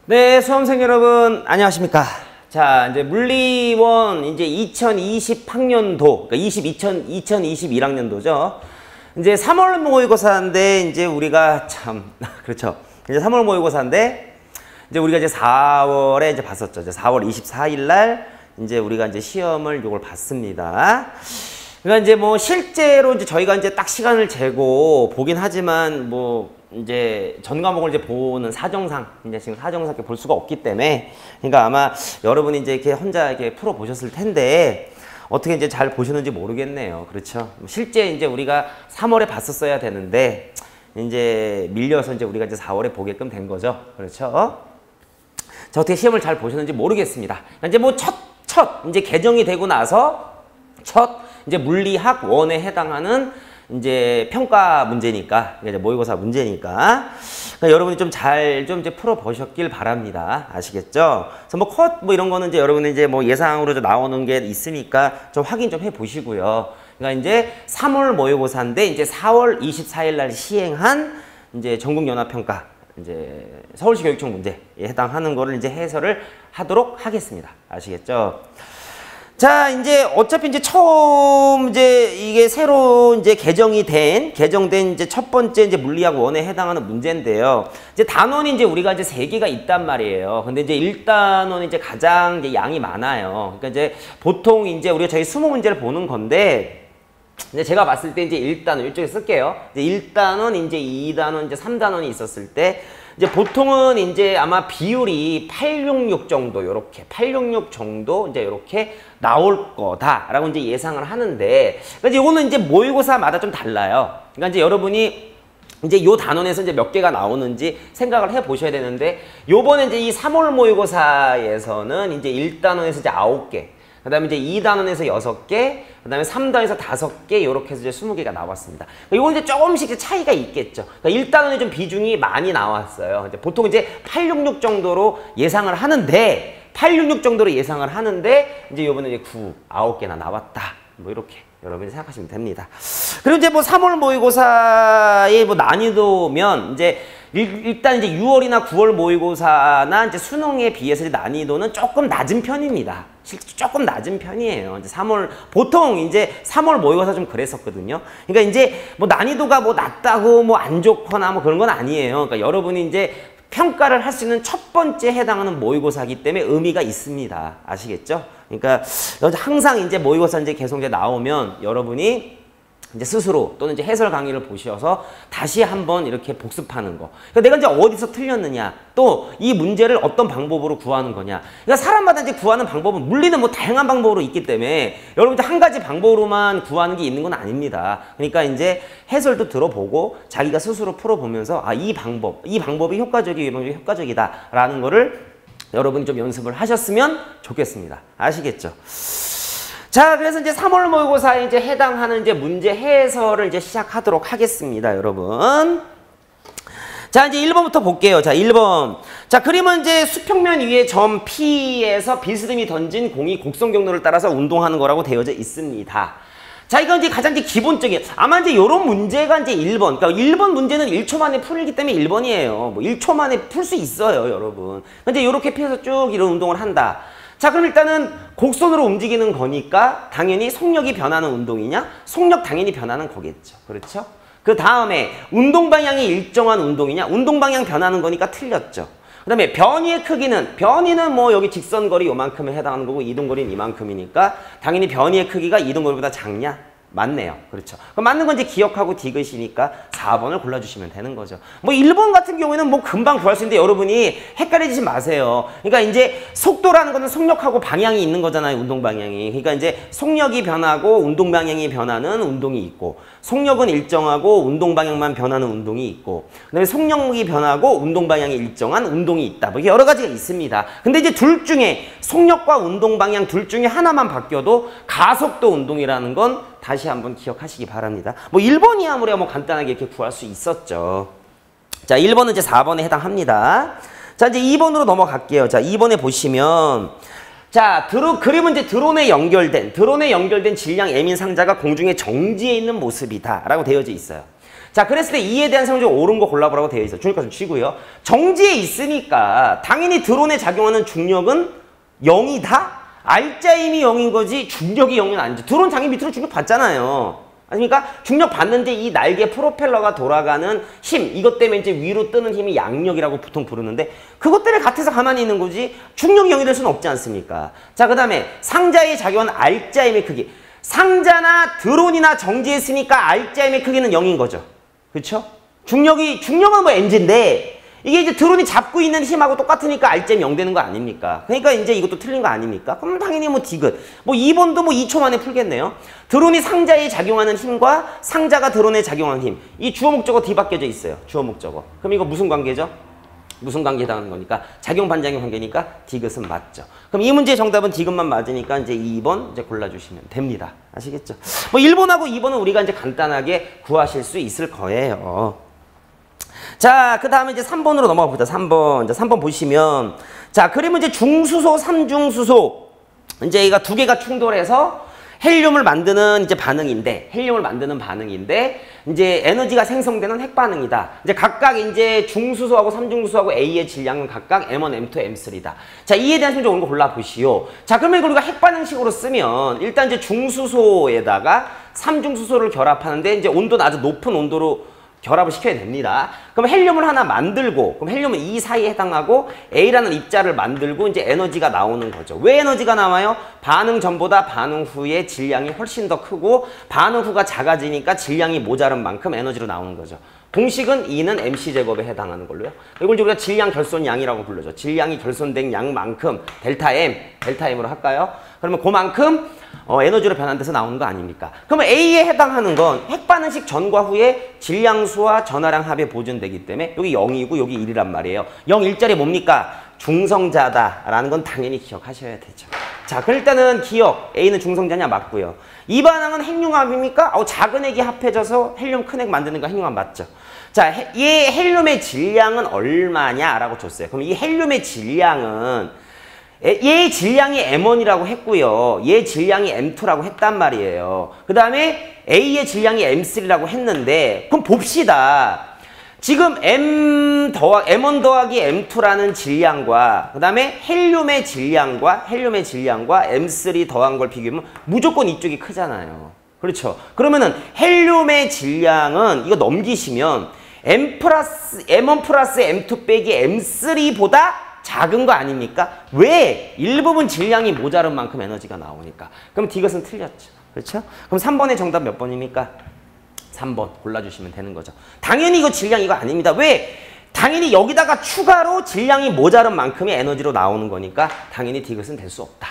네, 수험생 여러분 안녕하십니까? 자, 이제 물리원 이제 2020학년도, 그러니까 2021학년도죠. 이제 3월 모의고사인데 이제 우리가 참 그렇죠. 이제 3월 모의고사인데 이제 우리가 이제 4월에 이제 봤었죠. 이제 4월 24일 날 이제 우리가 이제 시험을 요걸 봤습니다. 그러니까 이제 뭐 실제로 이제 저희가 이제 딱 시간을 재고 보긴 하지만 뭐 이제 전 과목을 이제 보는 사정상 이제 지금 사정상 이렇게 볼 수가 없기 때문에 그러니까 아마 여러분이 이제 이렇게 혼자 이렇게 풀어 보셨을 텐데 어떻게 이제 잘 보셨는지 모르겠네요. 그렇죠? 실제 이제 우리가 3월에 봤었어야 되는데 이제 밀려서 이제 우리가 이제 4월에 보게끔 된 거죠. 그렇죠? 자, 어떻게 시험을 잘 보셨는지 모르겠습니다. 이제 뭐 첫 이제 개정이 되고 나서 첫 이제 물리학 1에 해당하는 이제 평가 문제니까, 이제 모의고사 문제니까, 그러니까 여러분이 좀 잘 좀 이제 풀어보셨길 바랍니다. 아시겠죠? 그래서 뭐 컷 뭐 이런 거는 이제 여러분이 이제 뭐 예상으로 나오는 게 있으니까 좀 확인 좀 해 보시고요. 그러니까 이제 3월 모의고사인데 이제 4월 24일 날 시행한 이제 전국연합평가, 이제 서울시 교육청 문제에 해당하는 거를 이제 해설을 하도록 하겠습니다. 아시겠죠? 자, 이제 어차피 이제 처음 이제 이게 새로 이제 개정된 이제 첫 번째 이제 물리학 1에 해당하는 문제인데요. 이제 단원이 이제 우리가 이제 3개가 있단 말이에요. 근데 이제 1단원이 이제 가장 이제 양이 많아요. 그러니까 이제 보통 이제 우리가 저희 수능 문제를 보는 건데 이제 제가 봤을 때 이제 1단원 이쪽에 쓸게요. 이제 1단원, 이제 2단원, 이제 3단원이 있었을 때 이제 보통은 이제 아마 비율이 866 정도, 요렇게 866 정도 이제 요렇게 나올 거다라고 이제 예상을 하는데, 그러니까 이제 이거는 이제 모의고사마다 좀 달라요. 그러니까 이제 여러분이 이제 요 단원에서 이제 몇 개가 나오는지 생각을 해 보셔야 되는데, 요번에 이제 이 3월 모의고사에서는 이제 1단원에서 이제 9개, 그 다음에 이제 2단원에서 6개, 그 다음에 3단원에서 5개, 요렇게 해서 이제 20개가 나왔습니다. 이건 이제 조금씩 차이가 있겠죠. 그러니까 1단원에 좀 비중이 많이 나왔어요. 이제 보통 이제 866 정도로 예상을 하는데, 이제 요번에 이제 9개나 나왔다. 뭐 이렇게 여러분이 생각하시면 됩니다. 그리고 이제 뭐 3월 모의고사의 뭐 난이도면 이제 일단 이제 6월이나 9월 모의고사나 이제 수능에 비해서 난이도는 조금 낮은 편입니다. 실제 조금 낮은 편이에요. 이제 3월 보통 이제 3월 모의고사 좀 그랬었거든요. 그러니까 이제 뭐 난이도가 뭐 낮다고 뭐 안 좋거나 뭐 그런 건 아니에요. 그러니까 여러분이 이제 평가를 할 수 있는 첫 번째 해당하는 모의고사이기 때문에 의미가 있습니다. 아시겠죠? 그러니까 항상 이제 모의고사 이제 계속 이제 나오면 여러분이 이제 스스로 또는 이제 해설 강의를 보셔서 다시 한번 이렇게 복습하는 거. 그러니까 내가 이제 어디서 틀렸느냐, 또 이 문제를 어떤 방법으로 구하는 거냐. 그러니까 사람마다 이제 구하는 방법은 물리는 뭐 다양한 방법으로 있기 때문에 여러분들 한 가지 방법으로만 구하는 게 있는 건 아닙니다. 그러니까 이제 해설도 들어보고 자기가 스스로 풀어보면서 아, 이 방법이 효과적이다라는 거를 여러분이 좀 연습을 하셨으면 좋겠습니다. 아시겠죠? 자, 그래서 이제 3월 모의고사에 이제 해당하는 이제 문제 해설을 이제 시작하도록 하겠습니다, 여러분. 자, 이제 1번부터 볼게요. 자, 1번. 자, 그림은 이제 수평면 위에 점 P에서 비스듬히 던진 공이 곡선 경로를 따라서 운동하는 거라고 되어져 있습니다. 자, 이건 이제 가장 이제 기본적인, 아마 이제 요런 문제가 이제 1번. 그러니까 1번 문제는 1초 만에 풀기 때문에 1번이에요. 뭐 1초 만에 풀 수 있어요, 여러분. 근데 요렇게 피해서 쭉 이런 운동을 한다. 자, 그럼 일단은 곡선으로 움직이는 거니까 당연히 속력이 변하는 운동이냐? 속력 당연히 변하는 거겠죠. 그렇죠? 그 다음에 운동 방향이 일정한 운동이냐? 운동 방향 변하는 거니까 틀렸죠. 그 다음에 변이의 크기는, 변이는 뭐 여기 직선거리 요만큼에 해당하는 거고 이동거리는 이만큼이니까 당연히 변이의 크기가 이동거리보다 작냐? 맞네요. 그렇죠. 그럼 맞는 건 이제 기억하고 디귿이니까 4번을 골라주시면 되는 거죠. 뭐 1번 같은 경우에는 뭐 금방 구할 수 있는데 여러분이 헷갈리지 마세요. 그러니까 이제 속도라는 거는 속력하고 방향이 있는 거잖아요. 운동 방향이. 그러니까 이제 속력이 변하고 운동 방향이 변하는 운동이 있고, 속력은 일정하고 운동 방향만 변하는 운동이 있고, 그 다음에 속력이 변하고 운동 방향이 일정한 운동이 있다. 뭐 여러 가지가 있습니다. 근데 이제 둘 중에 속력과 운동 방향 둘 중에 하나만 바뀌어도 가속도 운동이라는 건 다시 한번 기억하시기 바랍니다. 뭐 1번이야 우리가 뭐 간단하게 이렇게 구할 수 있었죠. 자, 1번은 이제 4번에 해당합니다. 자, 이제 2번으로 넘어갈게요. 자, 2번에 보시면 자, 그림은 이제 드론에 연결된 질량 M인 상자가 공중에 정지해 있는 모습이다 라고 되어져 있어요. 자, 그랬을 때 이에 대한 성적 옳은 거 골라보라고 되어 있어요. 중력값 좀 치고요. 정지해 있으니까 당연히 드론에 작용하는 중력은 0이다? R자임이 0인 거지 중력이 0은 아니죠. 드론 당연히 밑으로 중력 받잖아요. 아닙니까? 중력 받는데 이 날개 프로펠러가 돌아가는 힘, 이것 때문에 이제 위로 뜨는 힘이 양력이라고 보통 부르는데 그것 때문에 같아서 가만히 있는 거지 중력이 0이 될 수는 없지 않습니까? 자, 그 다음에 상자에 작용한 R자임의 크기. 상자나 드론이나 정지했으니까 R자임의 크기는 0인 거죠. 그렇죠? 중력은 뭐 mg인데 이게 이제 드론이 잡고 있는 힘하고 똑같으니까 R자임이 0 되는 거 아닙니까? 그러니까 이제 이것도 틀린 거 아닙니까? 그럼 당연히 뭐 디귿. 뭐 2번도 뭐 2초 만에 풀겠네요. 드론이 상자에 작용하는 힘과 상자가 드론에 작용하는 힘. 이 주어 목적어 뒤바뀌어져 있어요. 주어 목적어. 그럼 이거 무슨 관계죠? 무슨 관계에 해당하는 거니까? 작용 반작용 관계니까 디귿은 맞죠. 그럼 이 문제의 정답은 디귿만 맞으니까 이제 2번 이제 골라주시면 됩니다. 아시겠죠? 뭐 1번하고 2번은 우리가 이제 간단하게 구하실 수 있을 거예요. 자, 그 다음에 이제 3번으로 넘어가 보자. 3번. 이제 3번 보시면, 자, 그림은 이제 중수소, 삼중수소. 이제 이가 두 개가 충돌해서 헬륨을 만드는 이제 반응인데, 이제 에너지가 생성되는 핵반응이다. 이제 각각 이제 중수소하고 삼중수소하고 A의 질량은 각각 M1, M2, M3다. 자, 이에 대한 성적 옳은 거 골라보시오. 자, 그러면 이걸 우리가 핵반응식으로 쓰면, 일단 이제 중수소에다가 삼중수소를 결합하는데, 이제 온도는 아주 높은 온도로 결합을 시켜야 됩니다. 그럼 헬륨을 하나 만들고, 그럼 헬륨은 이 사이에 해당하고 A라는 입자를 만들고 이제 에너지가 나오는 거죠. 왜 에너지가 나와요? 반응 전보다 반응 후의 질량이 훨씬 더 크고 반응 후가 작아지니까 질량이 모자른 만큼 에너지로 나오는 거죠. 공식은 E는 mc제곱에 해당하는 걸로요. 이걸 우리가 질량 결손량이라고 불러죠. 질량이 결손된 양만큼 델타 M으로 할까요? 그러면 그만큼 에너지로 변환돼서 나오는 거 아닙니까? 그러면 A에 해당하는 건 핵반응식 전과 후에 질량수와 전하량 합에 보존되기 때문에 여기 0이고 여기 1이란 말이에요. 0, 1짜리 뭡니까? 중성자다라는 건 당연히 기억하셔야 되죠. 자, 그럼 일단은 기억. A는 중성자냐? 맞고요. 이 반응은 핵융합입니까? 작은 핵이 합해져서 헬륨 큰 핵 만드는 거 핵융합 맞죠? 자, 이 헬륨의 질량은 얼마냐라고 줬어요. 그럼 이 헬륨의 질량은 얘의 질량이 M1이라고 했고요. 얘의 질량이 M2라고 했단 말이에요. 그 다음에 A의 질량이 M3라고 했는데 그럼 봅시다. 지금 M1 더하기 M2라는 질량과 그 다음에 헬륨의 질량과 M3 더한 걸 비교하면 무조건 이쪽이 크잖아요. 그렇죠? 그러면은 헬륨의 질량은 이거 넘기시면 M1 플러스 M2 빼기 M3보다 작은 거 아닙니까? 왜? 일부분 질량이 모자른 만큼 에너지가 나오니까. 그럼 디귿은 틀렸죠. 그렇죠? 그럼 3번의 정답 몇 번입니까? 3번 골라주시면 되는 거죠. 당연히 이거 질량 이거 아닙니다. 왜? 당연히 여기다가 추가로 질량이 모자른 만큼의 에너지로 나오는 거니까 당연히 디귿은 될 수 없다.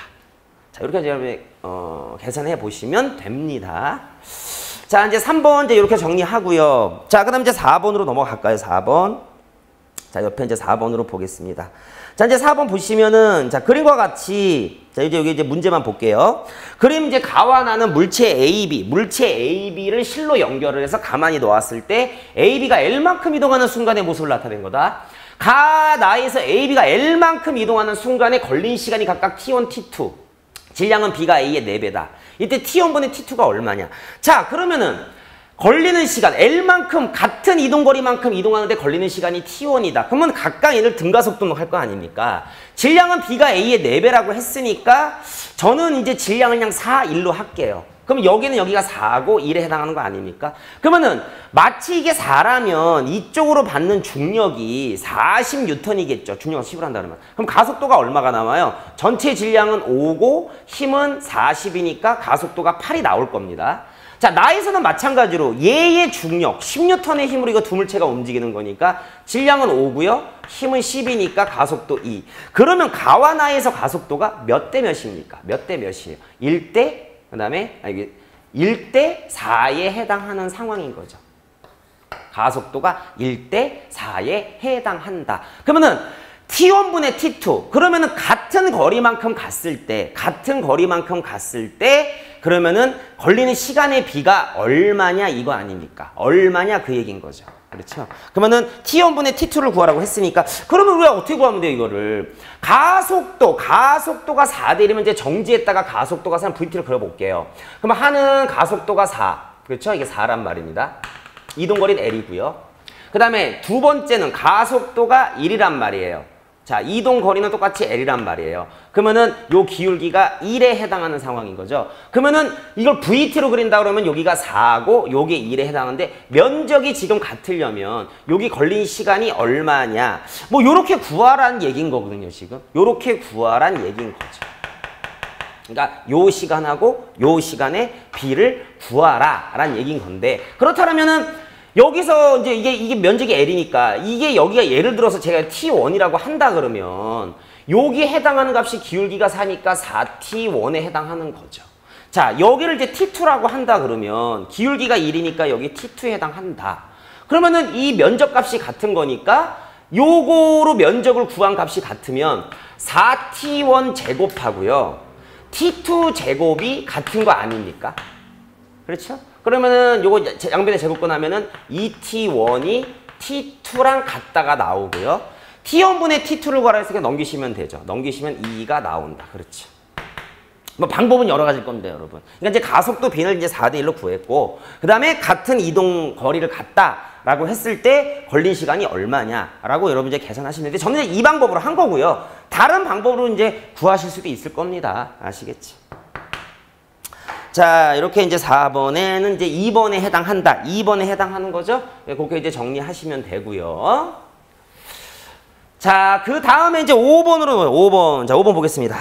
자, 이렇게 이제 계산해 보시면 됩니다. 자, 이제 3번 이제 이렇게 정리하고요. 자, 그다음 이제 4번으로 넘어갈까요? 4번. 자, 옆에 이제 4번으로 보겠습니다. 자, 이제 4번 보시면은, 자, 그림과 같이, 자, 이제 여기 이제 문제만 볼게요. 그림 이제 가와 나는 물체 AB를 실로 연결을 해서 가만히 놓았을 때 AB가 L만큼 이동하는 순간의 모습을 나타낸 거다. 가, 나에서 AB가 L만큼 이동하는 순간에 걸린 시간이 각각 T1, T2. 질량은 B가 A의 4배다. 이때 T1분의 T2가 얼마냐? 자, 그러면은, 걸리는 시간, L만큼 같은 이동거리만큼 이동하는데 걸리는 시간이 T1이다. 그러면 각각 얘를 등가속도로 할 거 아닙니까? 질량은 B가 A의 4배라고 했으니까 저는 이제 질량을 그냥 4, 1로 할게요. 그럼 여기는 여기가 4고 1에 해당하는 거 아닙니까? 그러면은 마치 이게 4라면 이쪽으로 받는 중력이 40N이겠죠. 중력을 10으로 한다 그러면. 그럼 가속도가 얼마가 나와요? 전체 질량은 5고 힘은 40이니까 가속도가 8이 나올 겁니다. 자, 나에서는 마찬가지로 얘의 중력 10N의 힘으로 이거 두 물체가 움직이는 거니까 질량은 5고요. 힘은 10이니까 가속도 2. 그러면 가와 나에서 가속도가 몇 대 몇입니까? 몇 대 몇이에요? 1대 그다음에 1대 4에 해당하는 상황인 거죠. 가속도가 1대 4에 해당한다. 그러면은 T1분의 T2. 그러면은 같은 거리만큼 갔을 때 그러면은 걸리는 시간의 비가 얼마냐 이거 아닙니까? 얼마냐 그 얘기인 거죠. 그렇죠? 그러면은 T1분의 T2를 구하라고 했으니까 그러면 우리가 어떻게 구하면 돼요, 이거를? 가속도가 4대 1이면 이제 정지했다가 가속도가 3 VT를 그려볼게요. 그러면 하는 가속도가 4. 그렇죠? 이게 4란 말입니다. 이동거리는 L이고요. 그 다음에 두 번째는 가속도가 1이란 말이에요. 자, 이동 거리는 똑같이 L이란 말이에요. 그러면은 요 기울기가 1에 해당하는 상황인 거죠. 그러면은 이걸 VT로 그린다 그러면 여기가 4고 요게 1에 해당하는데 면적이 지금 같으려면 여기 걸린 시간이 얼마냐. 뭐 요렇게 구하라는 얘기인 거거든요, 지금. 요렇게 구하라는 얘기인 거죠. 그러니까 요 시간하고 요 시간의 B를 구하라라는 얘기인 건데 그렇다면은 여기서 이제 이게 면적이 L이니까 이게 여기가 예를 들어서 제가 T1이라고 한다 그러면 여기에 해당하는 값이 기울기가 4니까 4T1에 해당하는 거죠. 자, 여기를 이제 T2라고 한다 그러면 기울기가 1이니까 여기 T2에 해당한다. 그러면은 이 면적 값이 같은 거니까 요거로 면적을 구한 값이 같으면 4T1 제곱하고요. T2 제곱이 같은 거 아닙니까? 그렇죠? 그러면은 요거 양변에 제곱권 하면은 2T1이 T2랑 같다가 나오고요. T1분의 T2를 구하라 했으니까 넘기시면 되죠. 넘기시면 2가 나온다. 그렇죠. 뭐 방법은 여러 가지일 겁니다, 여러분. 그러니까 이제 가속도 B를 이제 4대 1로 구했고, 그 다음에 같은 이동 거리를 갔다라고 했을 때 걸린 시간이 얼마냐라고 여러분 이제 계산하시면 되는데 저는 이제 이 방법으로 한 거고요. 다른 방법으로 이제 구하실 수도 있을 겁니다. 아시겠지? 자, 이렇게 이제 4번에는 이제 2번에 해당한다. 2번에 해당하는 거죠? 그렇게 이제 정리하시면 되고요. 자, 그 다음에 이제 5번으로 5번. 자, 5번 보겠습니다.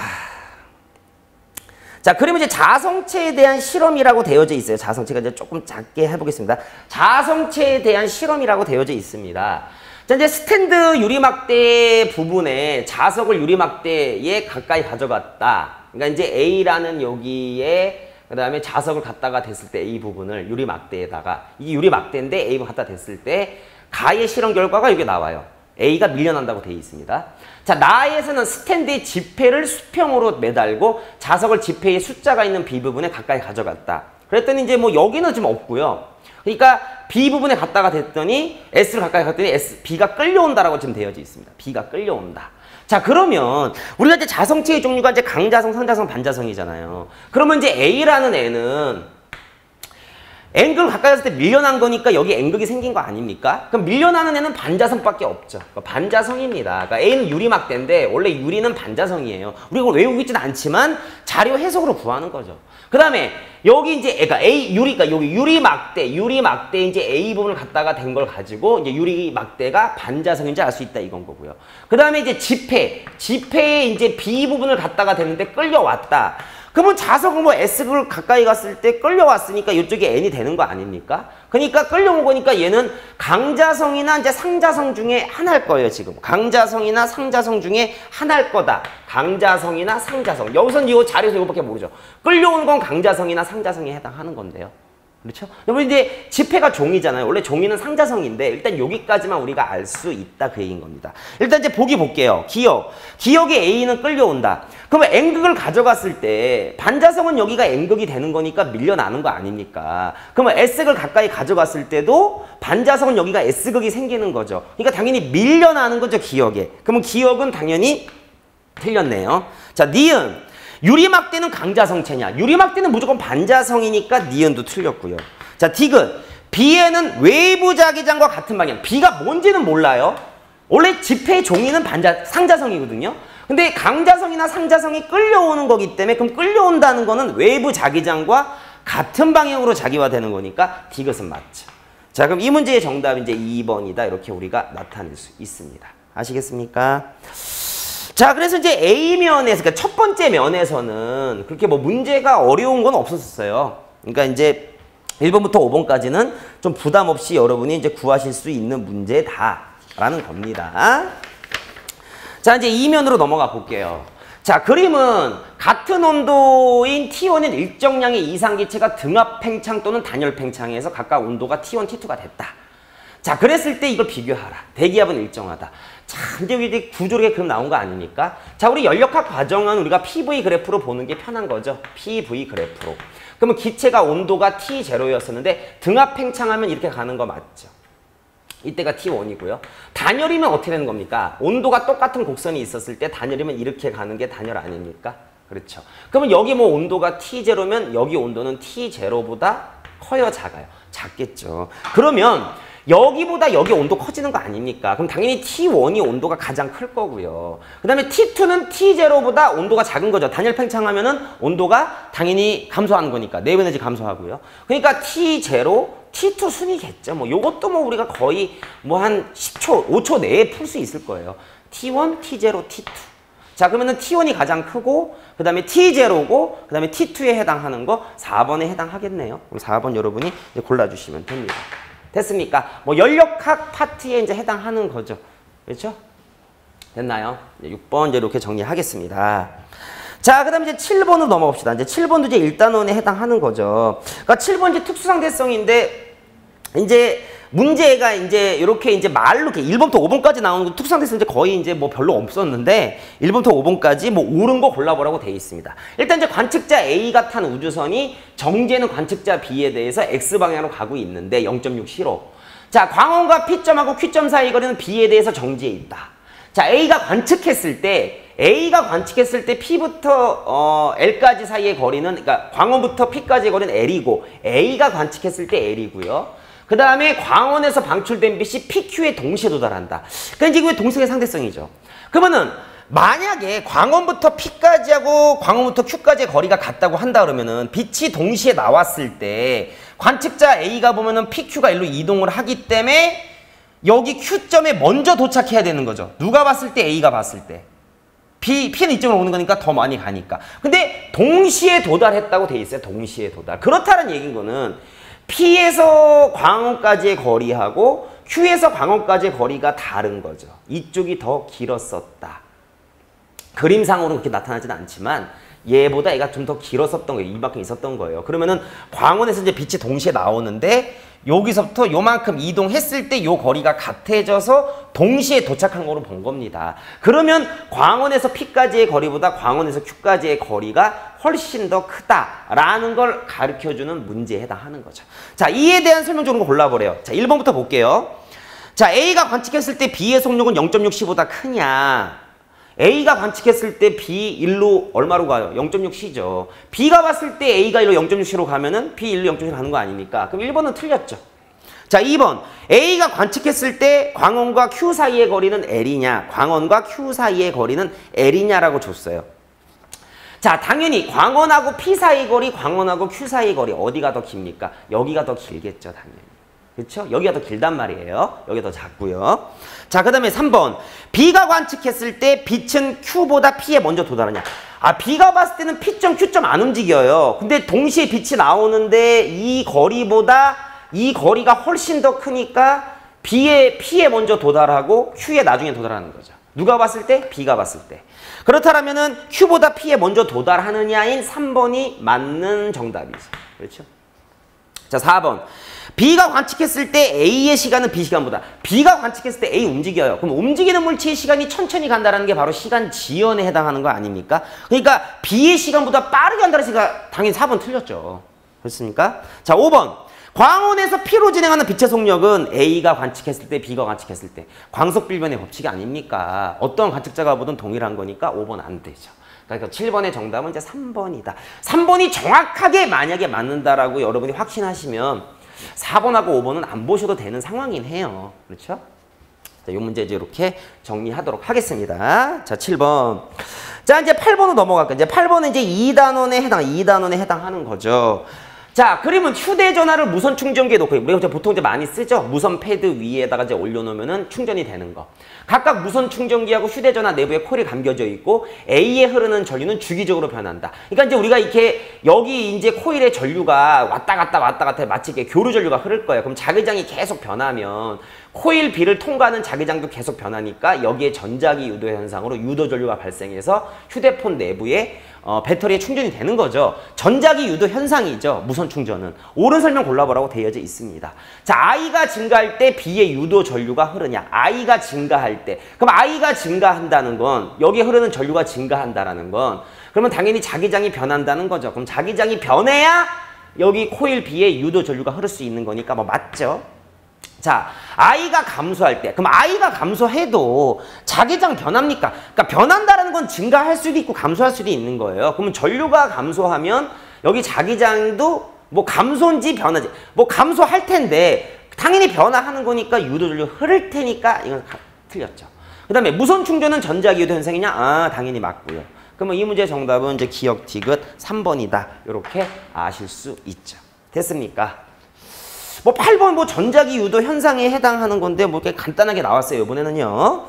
자, 그러면 이제 자성체에 대한 실험이라고 되어져 있어요. 자성체가 이제 조금 작게 해보겠습니다. 자성체에 대한 실험이라고 되어져 있습니다. 자, 이제 스탠드 유리막대 부분에 자석을 유리막대에 가까이 가져갔다. 그러니까 이제 A라는 여기에 그 다음에 자석을 갖다가 댔을 때 A 부분을 유리막대에다가 이게 유리막대인데 A 부분 갖다 댔을 때 가의 실험 결과가 이게 나와요. A가 밀려난다고 되어 있습니다. 자, 나에서는 스탠드의 지폐를 수평으로 매달고 자석을 지폐의 숫자가 있는 B 부분에 가까이 가져갔다. 그랬더니 이제 뭐 여기는 좀 없고요. 그러니까 B 부분에 갖다가 댔더니 S를 가까이 갔더니 B가 끌려온다라고 지금 되어져 있습니다. B가 끌려온다. 자, 그러면 우리가 이제 자성체의 종류가 이제 강자성, 상자성, 반자성이잖아요. 그러면 이제 A라는 애는 N극을 가까이 갔을 때 밀려난 거니까 여기 N극이 생긴 거 아닙니까? 그럼 밀려나는 애는 반자성밖에 없죠. 반자성입니다. 그러니까 A는 유리막대인데 원래 유리는 반자성이에요. 우리가 그걸 외우고 있지는 않지만 자료 해석으로 구하는 거죠. 그 다음에 여기 이제 그러니까 그러니까 여기 유리막대 이제 A 부분을 갖다가 댄 걸 가지고 이제 유리막대가 반자성인지 알 수 있다 이건 거고요. 그 다음에 이제 지폐에 이제 B 부분을 갖다가 댔는데 끌려왔다. 그러면 자석은 뭐 S를 가까이 갔을 때 끌려왔으니까 이쪽이 N이 되는 거 아닙니까? 그러니까 끌려온 거니까 얘는 강자성이나 이제 상자성 중에 하나일 거예요, 지금. 강자성이나 상자성 중에 하나일 거다. 강자성이나 상자성. 여기서는 이 자료에서 이거밖에 모르죠. 끌려온 건 강자성이나 상자성에 해당하는 건데요. 그렇죠? 여러분 이제 지폐가 종이잖아요. 원래 종이는 상자성인데 일단 여기까지만 우리가 알 수 있다 그 얘기인 겁니다. 일단 이제 보기 볼게요. 기억의 A는 끌려온다. 그러면 N극을 가져갔을 때 반자성은 여기가 N극이 되는 거니까 밀려나는 거 아닙니까? 그러면 S극을 가까이 가져갔을 때도 반자성은 여기가 S극이 생기는 거죠. 그러니까 당연히 밀려나는 거죠, 기억에. 그러면 기억은 당연히 틀렸네요. 자, 니은. 유리막대는 강자성체냐? 유리막대는 무조건 반자성이니까 니은도 틀렸고요. 자, 디귿. B에는 외부 자기장과 같은 방향. B가 뭔지는 몰라요. 원래 지폐의 종이는 상자성이거든요. 근데 강자성이나 상자성이 끌려오는 거기 때문에 그럼 끌려온다는 거는 외부 자기장과 같은 방향으로 자기화되는 거니까 디귿은 맞죠. 자, 그럼 이 문제의 정답은 이제 2번이다. 이렇게 우리가 나타낼 수 있습니다. 아시겠습니까? 자, 그래서 이제 A면에서, 그러니까 첫 번째 면에서는 그렇게 뭐 문제가 어려운 건 없었어요. 그러니까 이제 1번부터 5번까지는 좀 부담 없이 여러분이 이제 구하실 수 있는 문제다라는 겁니다. 자, 이제 2면으로 넘어가 볼게요. 자, 그림은 같은 온도인 T1인 일정량의 이상기체가 등압 팽창 또는 단열 팽창에서 각각 온도가 T1, T2가 됐다. 자, 그랬을 때 이걸 비교하라. 대기압은 일정하다. 자, 이제 우리 구조력의 그림 나온 거 아닙니까? 자, 우리 연력학 과정은 우리가 PV 그래프로 보는 게 편한 거죠. PV 그래프로. 그러면 기체가 온도가 T0였었는데 등압 팽창하면 이렇게 가는 거 맞죠? 이때가 T1이고요. 단열이면 어떻게 되는 겁니까? 온도가 똑같은 곡선이 있었을 때 단열이면 이렇게 가는 게 단열 아닙니까? 그렇죠. 그러면 여기 뭐 온도가 T0면 여기 온도는 T0보다 커요, 작아요? 작겠죠. 그러면 여기보다 여기 온도 커지는 거 아닙니까? 그럼 당연히 T1이 온도가 가장 클 거고요. 그 다음에 T2는 T0보다 온도가 작은 거죠. 단열 팽창하면은 온도가 당연히 감소하는 거니까. 내부 에너지 감소하고요. 그러니까 T0, T2 순이겠죠. 뭐 요것도 뭐 우리가 거의 뭐 한 10초, 5초 내에 풀 수 있을 거예요. T1, T0, T2. 자, 그러면은 T1이 가장 크고, 그 다음에 T0고, 그 다음에 T2에 해당하는 거 4번에 해당하겠네요. 그럼 4번 여러분이 이제 골라주시면 됩니다. 됐습니까? 뭐 연력학 파트에 이제 해당하는 거죠. 그렇죠? 됐나요? 6번 이제 이렇게 정리하겠습니다. 자, 그 다음에 이제 7번으로 넘어갑시다. 이제 7번도 이제 1단원에 해당하는 거죠. 그러니까 7번 이제 특수상대성인데, 이제 문제가 이제 이렇게 이제 말로 이렇게 1번부터 5번까지 나오는 거 특수상대성 이제 거의 이제 뭐 별로 없었는데 1번부터 5번까지 뭐 옳은 거 골라보라고 돼 있습니다. 일단 이제 관측자 A가 탄 우주선이 정지에는 관측자 B에 대해서 X방향으로 가고 있는데 0.6시로. 자, 광원과 P점하고 Q점 사이 거리는 B에 대해서 정지해 있다. 자, A가 관측했을 때 P부터 L까지 사이의 거리는, 그러니까 광원부터 P까지의 거리는 L이고 A가 관측했을 때 L이고요. 그 다음에 광원에서 방출된 빛이 PQ에 동시에 도달한다. 그러니까 이제 이게 동성의 상대성이죠. 그러면은 만약에 광원부터 P까지 하고 광원부터 Q까지의 거리가 같다고 한다 그러면은 빛이 동시에 나왔을 때 관측자 A가 보면은 PQ가 일로 이동을 하기 때문에 여기 Q점에 먼저 도착해야 되는 거죠. 누가 봤을 때? A가 봤을 때. P는 이쪽으로 오는 거니까 더 많이 가니까. 근데 동시에 도달했다고 돼 있어요. 동시에 도달. 그렇다는 얘기인 거는 P에서 광원까지의 거리하고 Q에서 광원까지의 거리가 다른 거죠. 이쪽이 더 길었었다. 그림상으로 그렇게 나타나지는 않지만 얘보다 얘가 좀 더 길었었던 거예요. 이만큼 있었던 거예요. 그러면은 광원에서 이제 빛이 동시에 나오는데 여기서부터 요만큼 이동했을 때 요 거리가 같아져서 동시에 도착한 거로 본 겁니다. 그러면 광원에서 P까지의 거리보다 광원에서 Q까지의 거리가 훨씬 더 크다라는 걸 가르쳐주는 문제에 해당하는 거죠. 자, 이에 대한 설명 좋은 거 골라보래요. 자, 1번부터 볼게요. 자, A가 관측했을 때 B의 속력은 0.6C보다 크냐? A가 관측했을 때 B 1로 얼마로 가요? 0.6C죠. B가 봤을 때 A가 1로 0.6C로 가면은 B 1로 0.6C로 가는 거 아닙니까? 그럼 1번은 틀렸죠. 자, 2번. A가 관측했을 때 광원과 Q 사이의 거리는 L이냐? 광원과 Q 사이의 거리는 L이냐라고 줬어요. 자, 당연히 광원하고 P 사이 거리, 광원하고 Q 사이 거리 어디가 더 깁니까? 여기가 더 길겠죠, 당연히. 그렇죠? 여기가 더 길단 말이에요. 여기가 더 작고요. 자, 그 다음에 3번. B가 관측했을 때 빛은 Q보다 P에 먼저 도달하냐? 아, B가 봤을 때는 P점, Q점 안 움직여요. 근데 동시에 빛이 나오는데 이 거리보다 이 거리가 훨씬 더 크니까 P에 먼저 도달하고 Q에 나중에 도달하는 거죠. 누가 봤을 때? B가 봤을 때. 그렇다면은 Q보다 P에 먼저 도달하느냐인 3번이 맞는 정답이죠. 그렇죠? 자, 4번. B가 관측했을 때 A의 시간은 B 시간보다. B가 관측했을 때 A 움직여요. 그럼 움직이는 물체의 시간이 천천히 간다는 게 바로 시간 지연에 해당하는 거 아닙니까? 그러니까 B의 시간보다 빠르게 간다는 시간 당연히 4번 틀렸죠. 그렇습니까? 자, 5번. 광원에서 P로 진행하는 빛의 속력은 A가 관측했을 때, B가 관측했을 때. 광속빌변의 법칙이 아닙니까? 어떤 관측자가 보든 동일한 거니까 5번 안 되죠. 그러니까 7번의 정답은 이제 3번이다. 3번이 정확하게 만약에 맞는다라고 여러분이 확신하시면 4번하고 5번은 안 보셔도 되는 상황이긴 해요. 그렇죠? 자, 이 문제 이제 이렇게 정리하도록 하겠습니다. 자, 7번. 자, 이제 8번으로 넘어갈게요. 이제 8번은 이제 2단원에 해당하는 거죠. 자, 그러면 휴대전화를 무선 충전기에 놓고, 우리가 보통 이제 많이 쓰죠? 무선 패드 위에다가 이제 올려놓으면 충전이 되는 거. 각각 무선 충전기하고 휴대전화 내부에 코일이 감겨져 있고, A에 흐르는 전류는 주기적으로 변한다. 그러니까 이제 우리가 이렇게, 여기 이제 코일의 전류가 왔다 갔다 마치 이렇게 교류 전류가 흐를 거예요. 그럼 자기장이 계속 변하면, 코일 B를 통과하는 자기장도 계속 변하니까 여기에 전자기 유도 현상으로 유도 전류가 발생해서 휴대폰 내부에 배터리에 충전이 되는 거죠. 전자기 유도 현상이죠. 무선 충전은. 옳은 설명 골라보라고 되어져 있습니다. 자, I가 증가할 때 B의 유도 전류가 흐르냐. I가 증가할 때. 그럼 I가 증가한다는 건 여기에 흐르는 전류가 증가한다라는 건 그러면 당연히 자기장이 변한다는 거죠. 그럼 자기장이 변해야 여기 코일 B의 유도 전류가 흐를 수 있는 거니까 뭐 맞죠. 자, I가 감소할 때, 그럼 I가 감소해도 자기장 변합니까? 그러니까 변한다는 건 증가할 수도 있고 감소할 수도 있는 거예요. 그러면 전류가 감소하면 여기 자기장도 뭐 감소인지 변하지, 뭐 감소할 텐데 당연히 변화하는 거니까 유도전류 흐를 테니까 이건 틀렸죠. 그 다음에 무선 충전은 전자기유도 현상이냐? 아, 당연히 맞고요. 그러면 이 문제 정답은 이제 기억 디귿 3번이다. 이렇게 아실 수 있죠. 됐습니까? 뭐 8번 뭐 전자기 유도 현상에 해당하는 건데 뭐 이렇게 간단하게 나왔어요. 이번에는요.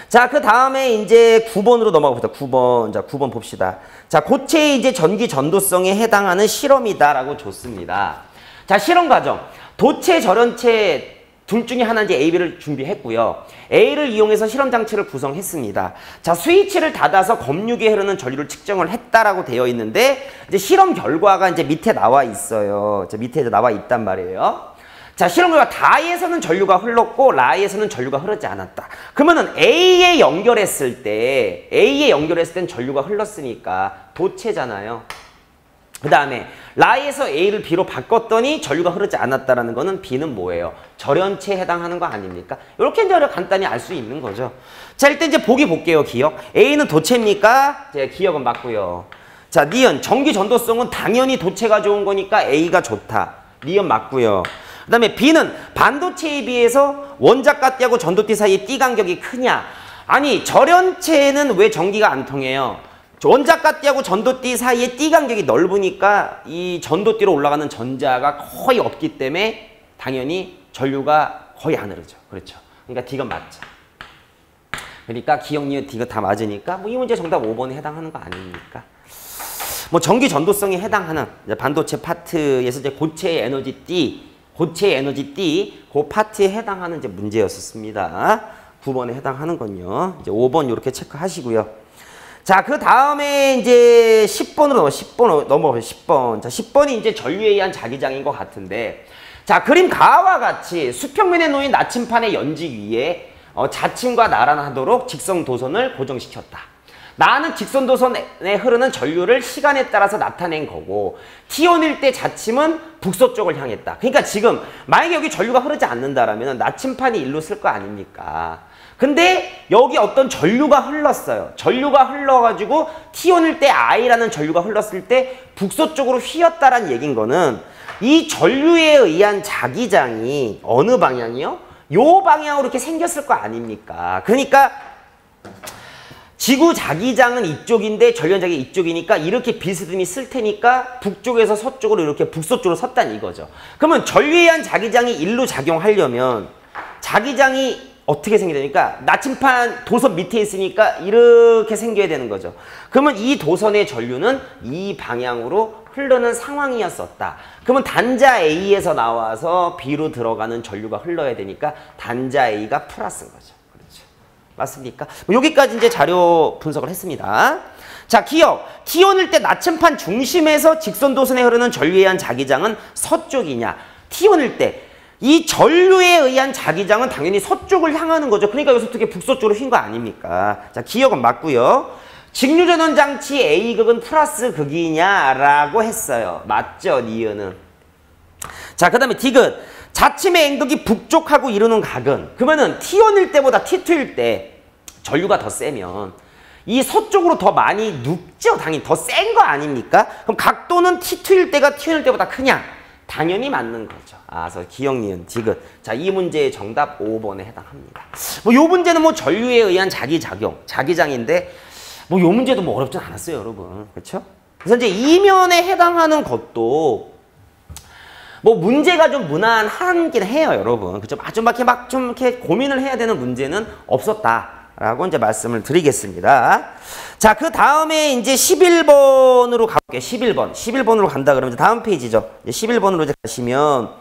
자, 그 다음에 이제 9번으로 넘어가 봅시다. 9번. 자, 9번 봅시다. 자, 고체의 이제 전기 전도성에 해당하는 실험이다라고 줬습니다. 자, 실험 과정. 도체, 절연체 둘 중에 하나 이제 A, B를 준비했고요. A를 이용해서 실험 장치를 구성했습니다. 자, 스위치를 닫아서 검육에 흐르는 전류를 측정을 했다라고 되어 있는데 이제 실험 결과가 이제 밑에 나와 있어요. 자, 밑에 나와 있단 말이에요. 자, 실험 결과 다이에서는 전류가 흘렀고 라이에서는 전류가 흐르지 않았다. 그러면은 A에 연결했을 땐 전류가 흘렀으니까 도체잖아요. 그 다음에 라이에서 A를 B로 바꿨더니 전류가 흐르지 않았다라는 거는 B는 뭐예요? 절연체에 해당하는 거 아닙니까? 이렇게 이제 간단히 알 수 있는 거죠. 자, 일단 이제 보기 볼게요. 기억. A는 도체입니까? 제 기억은 맞고요. 자, 니은 전기 전도성은 당연히 도체가 좋은 거니까 A가 좋다. 니은 맞고요. 그 다음에 B는 반도체에 비해서 원자가띠하고 전도띠 사이의 띠 간격이 크냐? 아니, 절연체는 왜 전기가 안 통해요? 원자가띠하고 전도띠 사이의 띠 간격이 넓으니까 이 전도띠로 올라가는 전자가 거의 없기 때문에 당연히 전류가 거의 안 흐르죠. 그렇죠. 그러니까 D가 맞죠. 그러니까 기억, 니은, D가 다 맞으니까 뭐 이 문제 정답 5번에 해당하는 거 아닙니까? 뭐 전기 전도성에 해당하는 반도체 파트에서 이제 고체의 에너지 띠, 그 파트에 해당하는 이제 문제였었습니다. 9번에 해당하는 건요. 이제 5번 이렇게 체크하시고요. 자, 그 다음에 이제 10번으로 넘어가요. 10번. 자, 10번이 이제 전류에 의한 자기장인 것 같은데, 자, 그림 가와 같이 수평면에 놓인 나침판의 연직 위에 자침과 나란하도록 직선 도선을 고정시켰다. 나는 직선 도선에 흐르는 전류를 시간에 따라서 나타낸 거고, T1일 때 자침은 북서쪽을 향했다. 그러니까 지금 만약에 여기 전류가 흐르지 않는다라면 나침판이 일로 쓸 거 아닙니까? 근데 여기 어떤 전류가 흘렀어요. 전류가 흘러가지고 T1일 때 I라는 전류가 흘렀을 때 북서쪽으로 휘었다라는 얘긴 거는 이 전류에 의한 자기장이 어느 방향이요? 요 방향으로 이렇게 생겼을 거 아닙니까? 그러니까 지구 자기장은 이쪽인데 전류장이 이쪽이니까 이렇게 비스듬히 쓸 테니까 북쪽에서 서쪽으로 이렇게 북서쪽으로 섰다는 이거죠. 그러면 전류에 의한 자기장이 일로 작용하려면 자기장이 어떻게 생겨야 되니까 나침판 도선 밑에 있으니까 이렇게 생겨야 되는 거죠. 그러면 이 도선의 전류는 이 방향으로 흐르는 상황이었었다. 그러면 단자 A에서 나와서 B로 들어가는 전류가 흘러야 되니까 단자 A가 플러스인 거죠. 그렇죠. 맞습니까? 여기까지 이제 자료 분석을 했습니다. 자, 기억. T1일 때 나침판 중심에서 직선 도선에 흐르는 전류에 의한 자기장은 서쪽이냐? T1일 때 이 전류에 의한 자기장은 당연히 서쪽을 향하는 거죠. 그러니까 여기서 어떻게 북서쪽으로 휜 거 아닙니까? 자, 기억은 맞고요. 직류전원 장치 A극은 플러스 극이냐라고 했어요. 맞죠, 니은은. 자, 그 다음에 디귿. 자침의 N극이 북쪽하고 이루는 각은, 그러면은 T1일 때보다 T2일 때 전류가 더 세면 이 서쪽으로 더 많이 눕죠. 당연히 더 센 거 아닙니까? 그럼 각도는 T2일 때가 T1일 때보다 크냐? 당연히 맞는 거죠. 아, 그래서 기억, 니은, 디귿. 자, 이 문제의 정답 5번에 해당합니다. 뭐 요 문제는 뭐 전류에 의한 자기장인데 뭐 요 문제도 뭐 어렵진 않았어요, 여러분. 그렇죠? 그래서 이제 이면에 해당하는 것도 뭐 문제가 좀 무난하긴 해요, 여러분. 그죠? 좀 이렇게 고민을 해야 되는 문제는 없었다라고 이제 말씀을 드리겠습니다. 자, 그 다음에 이제 11번으로 가볼게요. 11번으로 간다 그러면 이제 다음 페이지죠. 이제 11번으로 이제 가시면,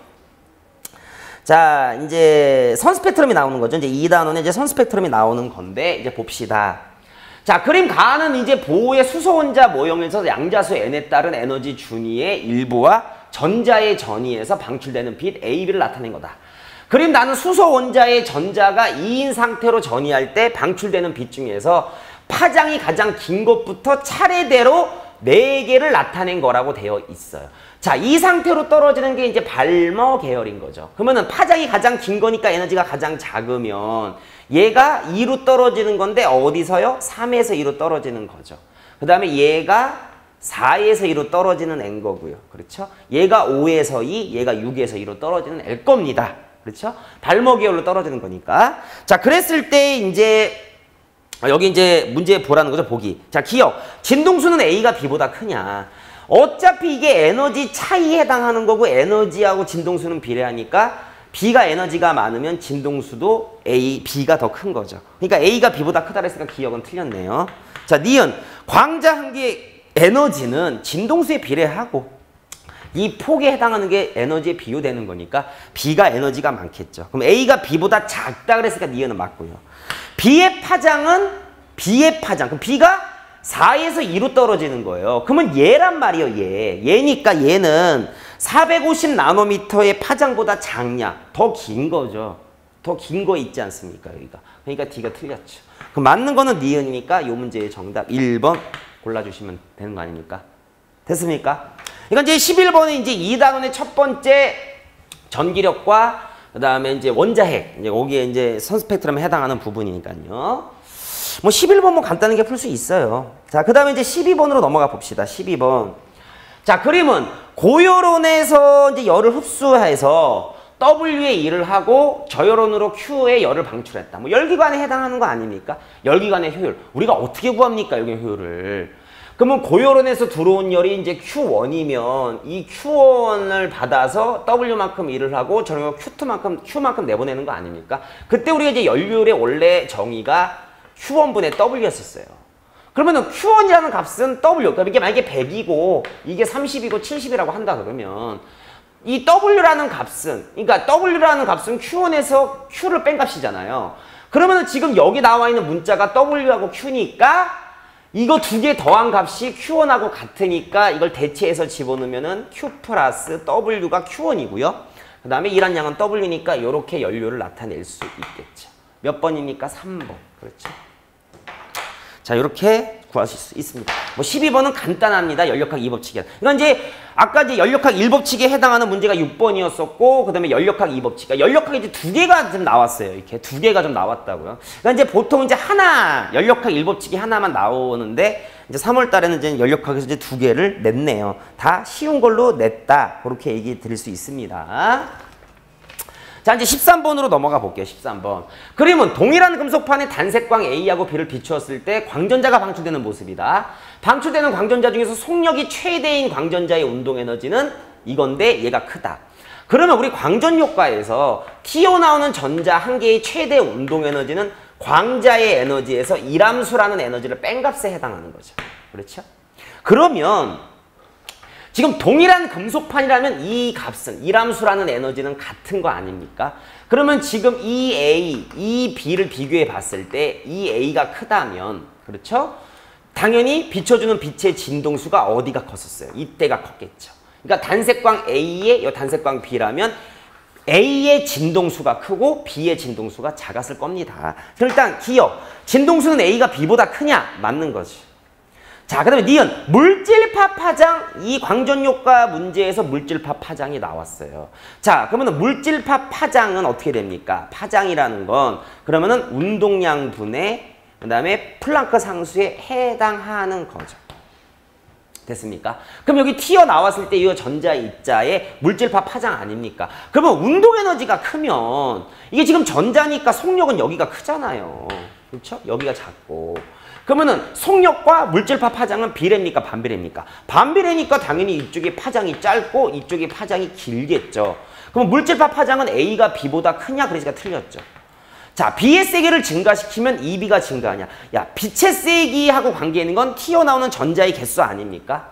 자, 이제 선 스펙트럼이 나오는 거죠. 이제 2단원에 이제 선 스펙트럼이 나오는 건데, 이제 봅시다. 자, 그림 가는 이제 보호의 수소 원자 모형에서 양자수 N에 따른 에너지 준위의 일부와 전자의 전위에서 방출되는 빛 AB를 나타낸 거다. 그림 나는 수소 원자의 전자가 2인 상태로 전이할 때 방출되는 빛 중에서 파장이 가장 긴 것부터 차례대로 4개를 나타낸 거라고 되어 있어요. 자, 이 상태로 떨어지는 게 이제 발머 계열인 거죠. 그러면은 파장이 가장 긴 거니까 에너지가 가장 작으면 얘가 2로 떨어지는 건데 어디서요? 3에서 2로 떨어지는 거죠. 그 다음에 얘가 4에서 2로 떨어지는 N 거고요. 그렇죠? 얘가 5에서 2, 얘가 6에서 2로 떨어지는 L 겁니다. 그렇죠? 발머 계열로 떨어지는 거니까. 자, 그랬을 때 이제 여기 이제 문제 보라는 거죠, 보기. 자, 기억. 진동수는 A가 B보다 크냐. 어차피 이게 에너지 차이에 해당하는 거고 에너지하고 진동수는 비례하니까 B가 에너지가 많으면 진동수도 B가 더 큰 거죠. 그러니까 A가 B보다 크다 그랬으니까 기억은 틀렸네요. 자, 니은. 광자 한 개의 에너지는 진동수에 비례하고 이 폭에 해당하는 게 에너지에 비유되는 거니까 B가 에너지가 많겠죠. 그럼 A가 B보다 작다 그랬으니까 니은은 맞고요. B의 파장은 B의 파장. 그럼 B가 4에서 2로 떨어지는 거예요. 그러면 얘란 말이에요, 얘. 얘니까 얘는 450 나노미터의 파장보다 작냐? 더 긴 거죠. 더 긴 거 있지 않습니까, 여기가. 그러니까 D가 틀렸죠. 그럼 맞는 거는 니은이니까 이 문제의 정답 1번 골라주시면 되는 거 아닙니까? 됐습니까? 그러니까 이제 11번은 이제 2단원의 첫 번째 전기력과 그 다음에 이제 원자핵, 이제 거기에 이제 선스펙트럼에 해당하는 부분이니까요. 뭐 11번 뭐 간단하게 풀 수 있어요. 자, 그 다음에 이제 12번으로 넘어가 봅시다. 12번. 자, 그림은 고열원에서 이제 열을 흡수해서 W에 일을 하고 저열원으로 Q에 열을 방출했다. 뭐 열기관에 해당하는 거 아닙니까? 열기관의 효율. 우리가 어떻게 구합니까? 여기 효율을. 그러면 고열원에서 들어온 열이 이제 Q1이면 이 Q1을 받아서 W만큼 일을 하고 저런 Q만큼 내보내는 거 아닙니까? 그때 우리가 이제 연료율의 원래 정의가 Q1분의 W였었어요. 그러면은 Q1이라는 값은 W. 그러니까 이게 만약에 100이고 이게 30이고 70이라고 한다 그러면 이 W라는 값은, 그러니까 W라는 값은 Q1에서 Q를 뺀 값이잖아요. 그러면은 지금 여기 나와 있는 문자가 W하고 Q니까 이거 두 개 더한 값이 Q1하고 같으니까 이걸 대체해서 집어넣으면은 Q 플러스 W가 Q1이고요. 그 다음에 일한 양은 W니까 이렇게 연료를 나타낼 수 있겠죠. 몇 번입니까? 3번. 그렇죠. 자, 이렇게 구하실 수 있습니다. 뭐 12번은 간단합니다. 연력학 2법칙이. 그러니까 이제 아까 이제 연력학 1법칙에 해당하는 문제가 6번이었었고 그다음에 연력학 2법칙. 그러니까 연력학이 이제 두 개가 좀 나왔어요. 이렇게 두 개가 좀 나왔다고요. 그러니까 이제 보통 이제 하나 연력학 1법칙이 하나만 나오는데 이제 3월 달에는 이제 연력학에서 이제 두 개를 냈네요. 다 쉬운 걸로 냈다. 그렇게 얘기 드릴 수 있습니다. 자, 이제 13번으로 넘어가 볼게요. 13번. 그림은 동일한 금속판에 단색광 A하고 B를 비추었을 때 광전자가 방출되는 모습이다. 방출되는 광전자 중에서 속력이 최대인 광전자의 운동에너지는 이건데 얘가 크다. 그러면 우리 광전효과에서 튀어나오는 전자 한 개의 최대 운동에너지는 광자의 에너지에서 일함수라는 에너지를 뺀 값에 해당하는 거죠. 그렇죠? 그러면 지금 동일한 금속판이라면 이 값은, 일함수라는 에너지는 같은 거 아닙니까? 그러면 지금 이 A, 이 B를 비교해 봤을 때 이 A가 크다면, 그렇죠? 당연히 비춰주는 빛의 진동수가 어디가 컸었어요? 이때가 컸겠죠. 그러니까 단색광 A의 이 단색광 B라면 A의 진동수가 크고 B의 진동수가 작았을 겁니다. 일단 기억, 진동수는 A가 B보다 크냐? 맞는 거지. 자, 그 다음에 니은 물질파 파장. 이 광전효과 문제에서 물질파 파장이 나왔어요. 자, 그러면 물질파 파장은 어떻게 됩니까? 파장이라는 건 그러면은 운동량 분의 그 다음에 플랑크 상수에 해당하는 거죠. 됐습니까? 그럼 여기 튀어나왔을 때 이 전자 입자의 물질파 파장 아닙니까? 그러면 운동에너지가 크면 이게 지금 전자니까 속력은 여기가 크잖아요. 그렇죠? 여기가 작고. 그러면은 속력과 물질파 파장은 비례입니까? 반비례입니까? 반비례니까 당연히 이쪽이 파장이 짧고 이쪽이 파장이 길겠죠. 그럼 물질파 파장은 A가 B보다 크냐? 그러니까 틀렸죠. 자, B의 세기를 증가시키면 EB가 증가하냐? 야, 빛의 세기하고 관계 있는 건 튀어나오는 전자의 개수 아닙니까?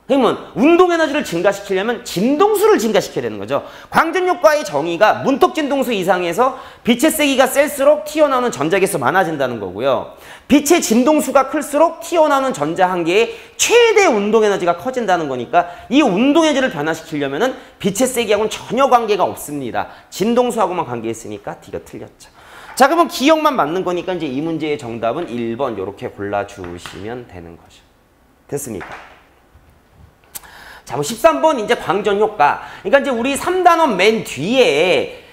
그러면 운동에너지를 증가시키려면 진동수를 증가시켜야 되는 거죠. 광전효과의 정의가 문톡진동수 이상에서 빛의 세기가 셀수록 튀어나오는 전자 개수 많아진다는 거고요. 빛의 진동수가 클수록 튀어나오는 전자 한 개의 최대 운동에너지가 커진다는 거니까 이 운동에너지를 변화시키려면 빛의 세기하고는 전혀 관계가 없습니다. 진동수하고만 관계있으니까 D가 틀렸죠. 자, 그러면 기억만 맞는 거니까 이제 이 문제의 정답은 1번 이렇게 골라주시면 되는 거죠. 됐습니까? 자, 뭐 13번 이제 광전 효과. 그러니까 이제 우리 3단원 맨 뒤에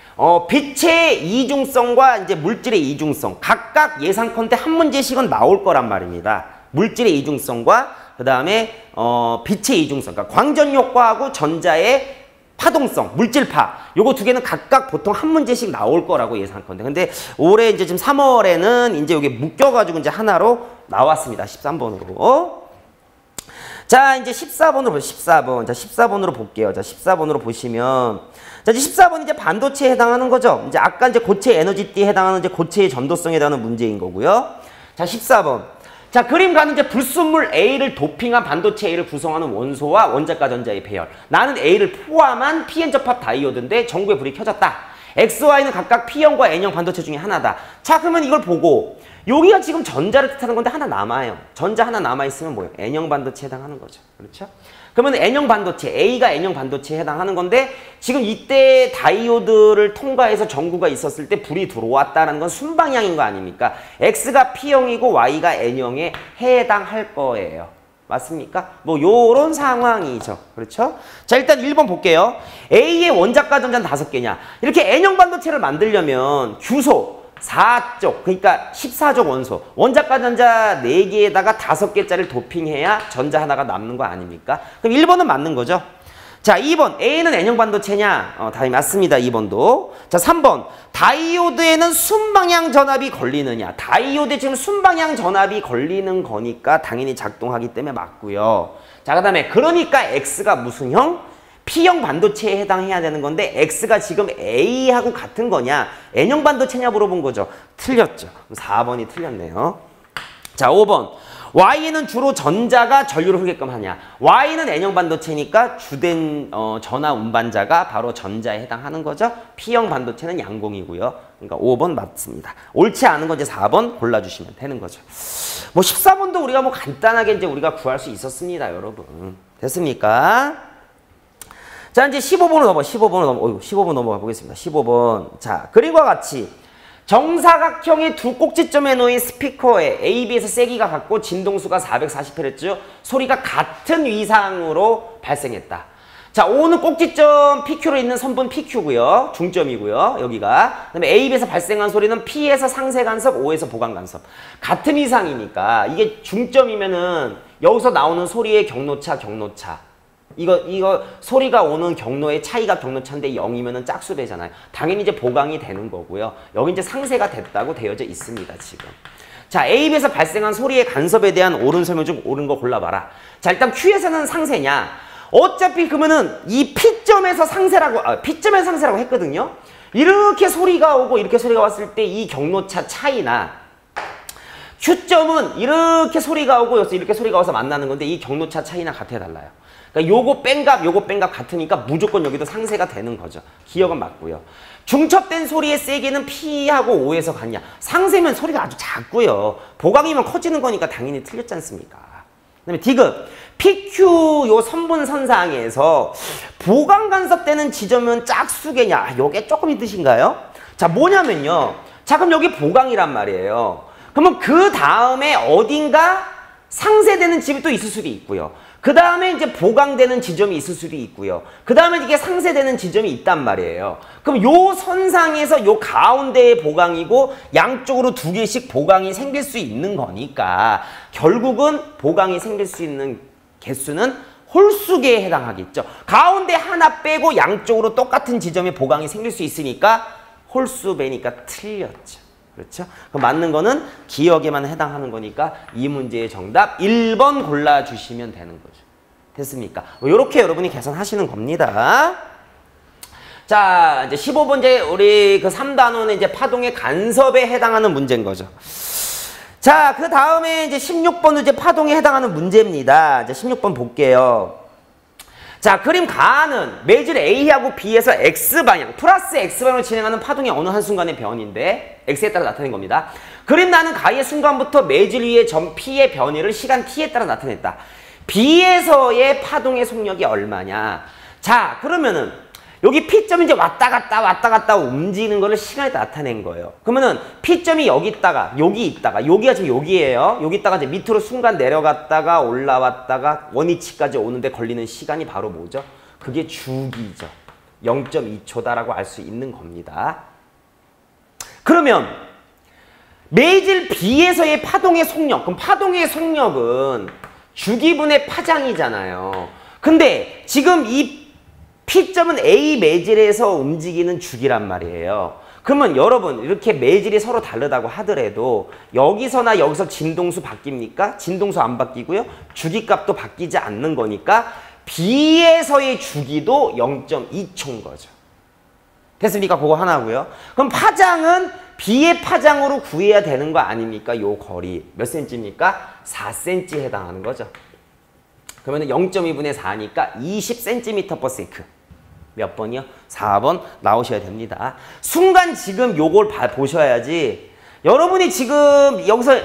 빛의 이중성과 이제 물질의 이중성 각각 예상컨대 한 문제씩은 나올 거란 말입니다. 물질의 이중성과 그 다음에 빛의 이중성, 그러니까 광전 효과하고 전자의 파동성, 물질파 요거 두 개는 각각 보통 한 문제씩 나올 거라고 예상컨대. 근데 올해 이제 지금 3월에는 이제 여기 묶여가지고 이제 하나로 나왔습니다. 13번으로. 자, 이제 14번으로 보세요. 14번. 자, 14번으로 볼게요. 자, 14번으로 보시면 자, 이제 14번 이제 반도체에 해당하는 거죠. 이제 아까 이제 고체 에너지띠에 해당하는 이제 고체의 전도성에 해당하는 문제인 거고요. 자, 14번. 자, 그림 가는 이제 불순물 A를 도핑한 반도체 A를 구성하는 원소와 원자가 전자의 배열. 나는 A를 포함한 Pn 접합 다이오드인데 전구에 불이 켜졌다. X, Y는 각각 P형과 N형 반도체 중에 하나다. 자, 그러면 이걸 보고 여기가 지금 전자를 뜻하는 건데 하나 남아요. 전자 하나 남아있으면 뭐예요? N형 반도체에 해당하는 거죠. 그렇죠? 그러면 N형 반도체, A가 N형 반도체에 해당하는 건데 지금 이때 다이오드를 통과해서 전구가 있었을 때 불이 들어왔다는 건 순방향인 거 아닙니까? X가 P형이고 Y가 N형에 해당할 거예요. 맞습니까? 뭐 요런 상황이죠. 그렇죠? 자, 일단 1번 볼게요. A의 원자가 전자는 5개냐? 이렇게 N형 반도체를 만들려면 규소 4쪽, 그러니까 14족 원소, 원자가 전자 4개에다가 5개짜리를 도핑해야 전자 하나가 남는 거 아닙니까? 그럼 1번은 맞는 거죠. 자, 2번, A는 N형 반도체냐? 답이 맞습니다. 2번도. 자, 3번, 다이오드에는 순방향 전압이 걸리느냐? 다이오드에 지금 순방향 전압이 걸리는 거니까 당연히 작동하기 때문에 맞고요. 자, 그 다음에 그러니까 X가 무슨 형? P형 반도체에 해당해야 되는 건데 X가 지금 A하고 같은 거냐? N형 반도체냐 물어본 거죠. 틀렸죠. 4번이 틀렸네요. 자, 5번. Y는 주로 전자가 전류를 흐르게끔 하냐? Y는 N형 반도체니까 주된 전하 운반자가 바로 전자에 해당하는 거죠. P형 반도체는 양공이고요. 그러니까 5번 맞습니다. 옳지 않은 건 이제 4번 골라주시면 되는 거죠. 뭐 14번도 우리가 뭐 간단하게 이제 우리가 구할 수 있었습니다, 여러분. 됐습니까? 자, 이제 15번 넘어가 보겠습니다. 15번. 자, 그림과 같이 정사각형의 두 꼭지점에 놓인 스피커에 A, B에서 세기가 같고 진동수가 440Hz, 소리가 같은 위상으로 발생했다. 자, O는 꼭지점 PQ로 있는 선분 PQ고요. 중점이고요. 여기가. 그다음에 A, B에서 발생한 소리는 P에서 상세 간섭, O에서 보강 간섭. 같은 위상이니까 이게 중점이면은 여기서 나오는 소리의 경로차. 이거 소리가 오는 경로의 차이가 경로차인데 0이면은 짝수배잖아요. 당연히 이제 보강이 되는 거고요. 여기 이제 상세가 됐다고 되어져 있습니다, 지금. 자, A, B에서 발생한 소리의 간섭에 대한 옳은 설명 중 옳은 거 골라봐라. 자, 일단 Q에서는 상세냐? 어차피 그러면은 이 P점에서 상세라고 했거든요. 이렇게 소리가 오고 이렇게 소리가 왔을 때 이 경로차 차이나 Q점은 이렇게 소리가 오고 이렇게 소리가 와서 만나는 건데 이 경로차 차이나 같아 달라요. 그러니까 요거 뺀값 같으니까 무조건 여기도 상세가 되는 거죠. 기억은 맞고요. 중첩된 소리의 세기는 P하고 O에서 같냐? 상세면 소리가 아주 작고요. 보강이면 커지는 거니까 당연히 틀렸지 않습니까? 그다음에 디귿. PQ 요 선분선상에서 보강 간섭되는 지점은 짝수개냐? 요게 조금 있으신가요? 자, 뭐냐면요. 자, 그럼 여기 보강이란 말이에요. 그러면 그 다음에 어딘가 상세되는 집이 또 있을 수도 있고요. 그 다음에 이제 보강되는 지점이 있을 수도 있고요. 그 다음에 이게 상세되는 지점이 있단 말이에요. 그럼 요 선상에서 요 가운데에 보강이고 양쪽으로 2개씩 보강이 생길 수 있는 거니까 결국은 보강이 생길 수 있는 개수는 홀수계에 해당하겠죠. 가운데 하나 빼고 양쪽으로 똑같은 지점에 보강이 생길 수 있으니까 홀수배니까 틀렸죠. 그렇죠? 그럼 맞는 거는 기억에만 해당하는 거니까 이 문제의 정답 1번 골라주시면 되는 거죠. 됐습니까? 이렇게 여러분이 계산하시는 겁니다. 자, 이제 15번째 우리 그 3단원의 이제 파동의 간섭에 해당하는 문제인 거죠. 자, 그 다음에 이제 16번도 이제 파동에 해당하는 문제입니다. 이제 16번 볼게요. 자, 그림 가는 매질 A하고 B에서 X방향, 플러스 X방향으로 진행하는 파동의 어느 한순간의 변인데 X에 따라 나타낸 겁니다. 그림 나는 가의 순간부터 매질 위의 점 P의 변이를 시간 T에 따라 나타냈다. B에서의 파동의 속력이 얼마냐? 자, 그러면은 여기 P점이 이제 왔다 갔다 움직이는 거를 시간에 나타낸 거예요. 그러면은 P점이 여기 있다가 여기가 지금 여기예요. 여기 있다가 이제 밑으로 순간 내려갔다가 올라왔다가 원위치까지 오는데 걸리는 시간이 바로 뭐죠? 그게 주기죠. 0.2초다라고 알 수 있는 겁니다. 그러면 매질 B에서의 파동의 속력, 그럼 파동의 속력은 주기분의 파장이잖아요. 근데 지금 이 P점은 A 매질에서 움직이는 주기란 말이에요. 그러면 여러분 이렇게 매질이 서로 다르다고 하더라도 여기서나 여기서 진동수 바뀝니까? 진동수 안 바뀌고요. 주기값도 바뀌지 않는 거니까 B에서의 주기도 0.2초인 거죠. 됐습니까? 그거 하나고요. 그럼 파장은 B의 파장으로 구해야 되는 거 아닙니까? 요 거리 몇 센치입니까? 4cm 해당하는 거죠. 그러면 0.2분의 4니까 20cm/s. 몇 번이요? 4번 나오셔야 됩니다. 순간 지금 요걸 보셔야지. 여러분이 지금 여기서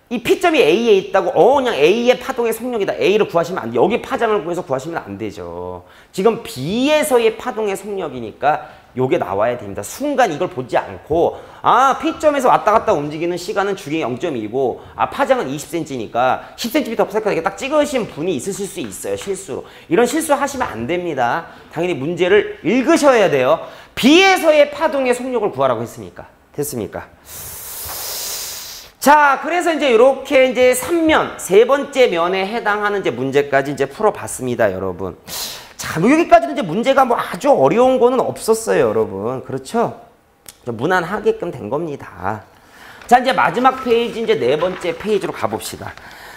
이 P점이 A에 있다고 그냥 A의 파동의 속력이다. A를 구하시면 안 돼. 여기 파장을 구해서 구하시면 안 되죠. 지금 B에서의 파동의 속력이니까 요게 나와야 됩니다. 순간 이걸 보지 않고 P점에서 왔다 갔다 움직이는 시간은 주기 0.2고 파장은 20cm니까 10cm/s 이렇게 딱 찍으신 분이 있으실 수 있어요. 실수로. 이런 실수 하시면 안 됩니다. 당연히 문제를 읽으셔야 돼요. B에서의 파동의 속력을 구하라고 했으니까. 됐습니까? 자, 그래서 이제 이렇게 이제 3면, 세 번째 면에 해당하는 이제 문제까지 이제 풀어봤습니다, 여러분. 자, 뭐 여기까지는 이제 문제가 뭐 아주 어려운 거는 없었어요, 여러분. 그렇죠? 무난하게끔 된 겁니다. 자, 이제 마지막 페이지, 이제 네 번째 페이지로 가봅시다.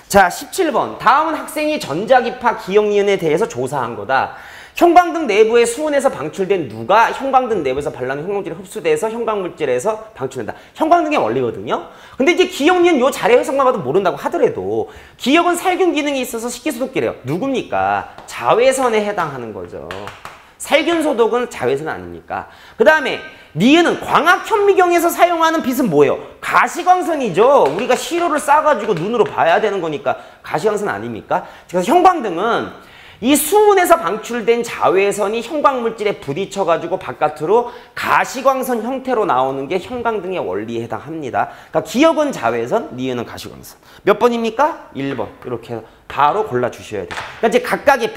자, 17번. 다음은 학생이 전자기파 기억니은에 대해서 조사한 거다. 형광등 내부의 수온에서 방출된 누가 형광등 내부에서 발라는 형광물질에 흡수돼서 형광물질에서 방출된다. 형광등의 원리거든요. 근데 이제 기억니은 요 자료 해석만 봐도 모른다고 하더라도 기억은 살균 기능이 있어서 식기소독기래요. 누굽니까? 자외선에 해당하는 거죠. 살균 소독은 자외선 아닙니까? 그 다음에 니은은 광학 현미경에서 사용하는 빛은 뭐예요? 가시광선이죠. 우리가 시로를 싸가지고 눈으로 봐야 되는 거니까 가시광선 아닙니까? 그래서 형광등은 이 수온에서 방출된 자외선이 형광물질에 부딪혀가지고 바깥으로 가시광선 형태로 나오는 게 형광등의 원리에 해당합니다. 그러니까 기억은 자외선, 니은은 가시광선. 몇 번입니까? 1번. 이렇게 해서 바로 골라주셔야 돼요. 그러니까 이제 각각의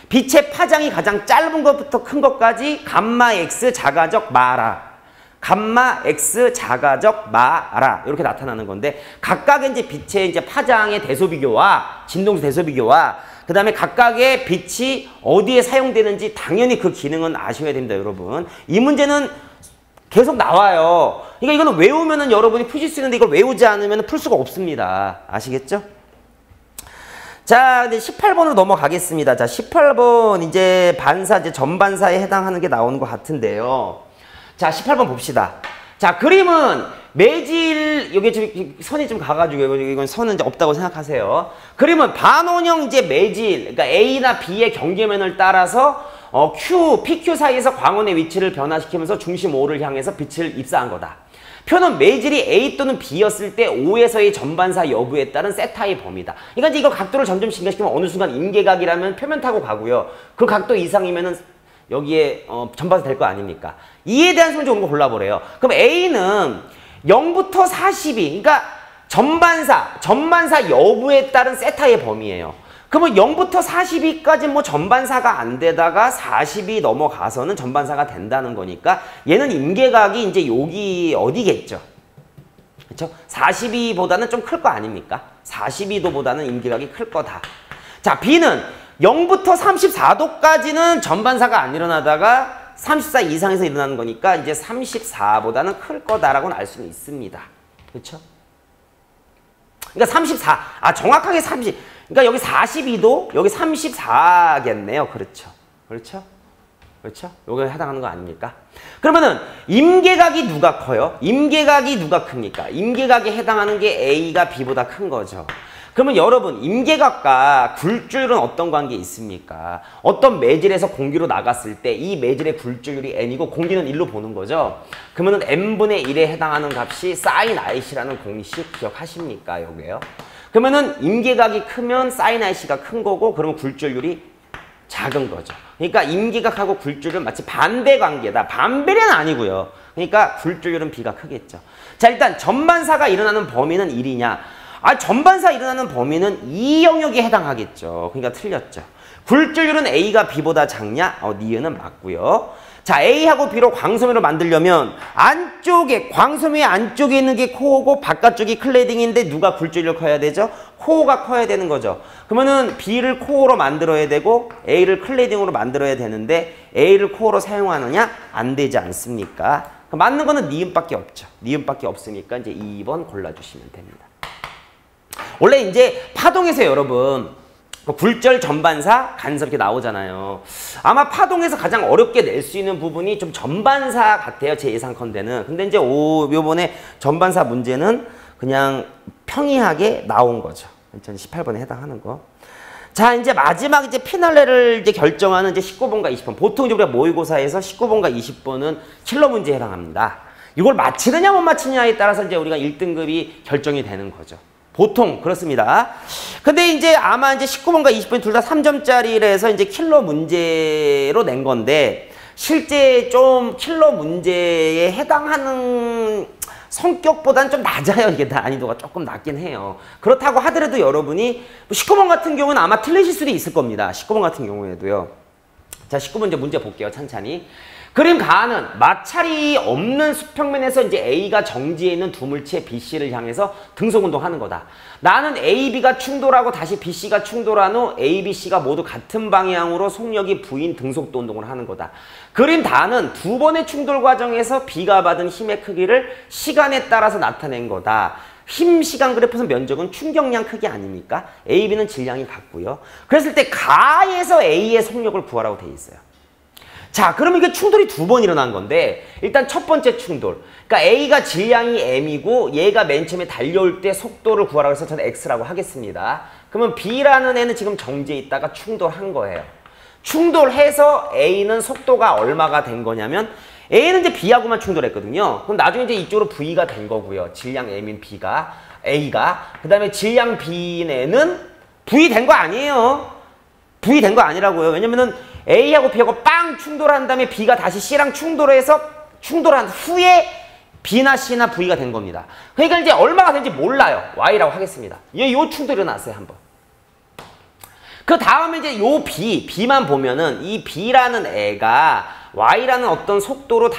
빛의 파장이 가장 짧은 것부터 큰 것까지 감마 X 자가적 마라. 감마 X 자가적 마라. 이렇게 나타나는 건데 각각의 이제 빛의 이제 파장의 대소 비교와 진동수 대소 비교와 그 다음에 각각의 빛이 어디에 사용되는지 당연히 그 기능은 아셔야 됩니다, 여러분. 이 문제는 계속 나와요. 그러니까 이거는 외우면은 여러분이 푸실 수 있는데 이걸 외우지 않으면 풀 수가 없습니다. 아시겠죠? 자, 이제 18번으로 넘어가겠습니다. 자, 18번 이제 반사, 이제 전반사에 해당하는 게 나오는 것 같은데요. 자, 18번 봅시다. 자, 그림은 매질, 여기 좀 선이 좀 가가지고, 이건 선은 이제 없다고 생각하세요. 그림은 반원형 이제 매질, 그러니까 A나 B의 경계면을 따라서 PQ 사이에서 광원의 위치를 변화시키면서 중심 O를 향해서 빛을 입사한 거다. 표는 매질이 A 또는 B였을 때 O에서의 전반사 여부에 따른 세타의 범위다. 그러니까 이제 이거 각도를 점점 증가시키면 어느 순간 임계각이라면 표면 타고 가고요. 그 각도 이상이면은 여기에 전반사 될 거 아닙니까? 이에 대한 설명 좀 골라보래요. 그럼 A는 0부터 42, 그러니까 전반사 여부에 따른 세타의 범위예요. 그러면 0부터 42까지 뭐 전반사가 안 되다가 40이 넘어가서는 전반사가 된다는 거니까 얘는 임계각이 이제 여기 어디겠죠? 그렇죠? 42보다는 좀 클 거 아닙니까? 42도보다는 임계각이 클 거다. 자, B는 0부터 34도까지는 전반사가 안 일어나다가 34 이상에서 일어나는 거니까 이제 34보다는 클 거다라고는 알 수는 있습니다. 그렇죠? 그러니까 34, 정확하게 30, 그러니까 여기 42도, 여기 34겠네요. 그렇죠? 그렇죠? 그렇죠? 요거에 해당하는 거 아닙니까? 그러면은 임계각이 누가 커요? 임계각이 누가 큽니까? 임계각에 해당하는 게 A가 B보다 큰 거죠. 그러면 여러분 임계각과 굴줄은 어떤 관계 있습니까? 어떤 매질에서 공기로 나갔을 때 이 매질의 굴줄률이 n이고 공기는 1로 보는 거죠. 그러면 n분의 1에 해당하는 값이 sin iC라는 공식 기억하십니까? 여기에요. 그러면은 임계각이 크면 sin iC가 큰 거고 그러면 굴줄률이 작은 거죠. 그러니까 임기각하고 굴절률은 마치 반대 관계다. 반비례는 아니고요. 그러니까 굴절률은 B가 크겠죠. 자, 일단 전반사가 일어나는 범위는 1이냐? 전반사 일어나는 범위는 이 영역에 해당하겠죠. 그러니까 틀렸죠. 굴절률은 A가 B보다 작냐? 니은은 맞고요. 자, A하고 B로 광섬유를 만들려면 안쪽에, 광섬유의 안쪽에 있는 게 코어고 바깥쪽이 클레딩인데 누가 굴절률 커야 되죠? 코어가 커야 되는 거죠. 그러면은 B를 코어로 만들어야 되고 A를 클레딩으로 만들어야 되는데 A를 코어로 사용하느냐? 안 되지 않습니까? 맞는 거는 니은밖에 없죠. 니은밖에 없으니까 이제 2번 골라주시면 됩니다. 원래 이제 파동에서 여러분 굴절, 전반사, 간섭 이렇게 나오잖아요. 아마 파동에서 가장 어렵게 낼 수 있는 부분이 좀 전반사 같아요. 제 예상컨대는. 근데 이제 요번에 전반사 문제는 그냥 평이하게 나온 거죠. 2018번에 해당하는 거. 자, 이제 마지막 이제 피날레를 이제 결정하는 이제 19번과 20번. 보통 이제 우리가 모의고사에서 19번과 20번은 킬러 문제에 해당합니다. 이걸 맞히느냐 못 맞히느냐에 따라서 이제 우리가 1등급이 결정이 되는 거죠. 보통 그렇습니다. 근데 이제 아마 이제 19번과 20번 둘 다 3점짜리라서 이제 킬러 문제로 낸 건데 실제 좀 킬러 문제에 해당하는 성격보다는 좀 낮아요. 이게 난이도가 조금 낮긴 해요. 그렇다고 하더라도 여러분이 19번 같은 경우는 아마 틀리실 수도 있을 겁니다. 19번 같은 경우에도요. 자, 19번 이제 문제 볼게요. 찬찬히. 그림 가는 마찰이 없는 수평면에서 이제 A가 정지해 있는 두 물체 BC를 향해서 등속운동하는 거다. 나는 AB가 충돌하고 다시 BC가 충돌한 후 A, BC가 모두 같은 방향으로 속력이 V인 등속도 운동을 하는 거다. 그림 다는 두 번의 충돌 과정에서 B가 받은 힘의 크기를 시간에 따라서 나타낸 거다. 힘, 시간 그래프에서 면적은 충격량 크기 아닙니까? A, B는 질량이 같고요. 그랬을 때 가에서 A의 속력을 구하라고 돼 있어요. 자, 그러면 이게 충돌이 두 번 일어난 건데 일단 첫 번째 충돌. 그러니까 A가 질량이 M이고 얘가 맨 처음에 달려올 때 속도를 구하라고 해서 저는 X라고 하겠습니다. 그러면 B라는 애는 지금 정지해 있다가 충돌한 거예요. 충돌해서 A는 속도가 얼마가 된 거냐면 A는 이제 B하고만 충돌했거든요. 그럼 나중에 이제 이쪽으로 V가 된 거고요. 질량 M인 A가. 그 다음에 질량 B는 V 된 거 아니에요. V 된 거 아니라고요. 왜냐면은 A하고 B하고 빵 충돌한 다음에 B가 다시 C랑 충돌해서 충돌한 후에 B나 C나 V가 된 겁니다. 그러니까 이제 얼마가 된지 몰라요. Y라고 하겠습니다. 요 충돌이 일어났어요. 한번. 그 다음에 이제 요 B만 보면은 이 B라는 애가 Y라는 어떤 속도로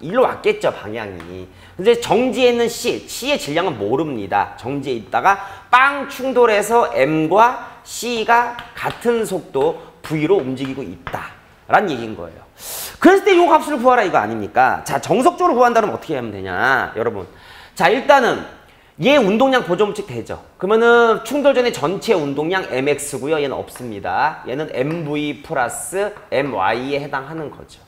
일로 왔겠죠. 방향이. 이제 정지해 있는 C의 질량은 모릅니다. 정지해 있다가 빵 충돌해서 M과 C가 같은 속도 V로 움직이고 있다라는 얘기인 거예요. 그랬을 때 이 값을 구하라 이거 아닙니까? 자, 정석적으로 구한다면 어떻게 하면 되냐, 여러분. 자, 일단은 얘 운동량 보조물칙 되죠. 그러면은 충돌 전에 전체 운동량 mx고요. 얘는 없습니다. 얘는 mv 플러스 my에 해당하는 거죠.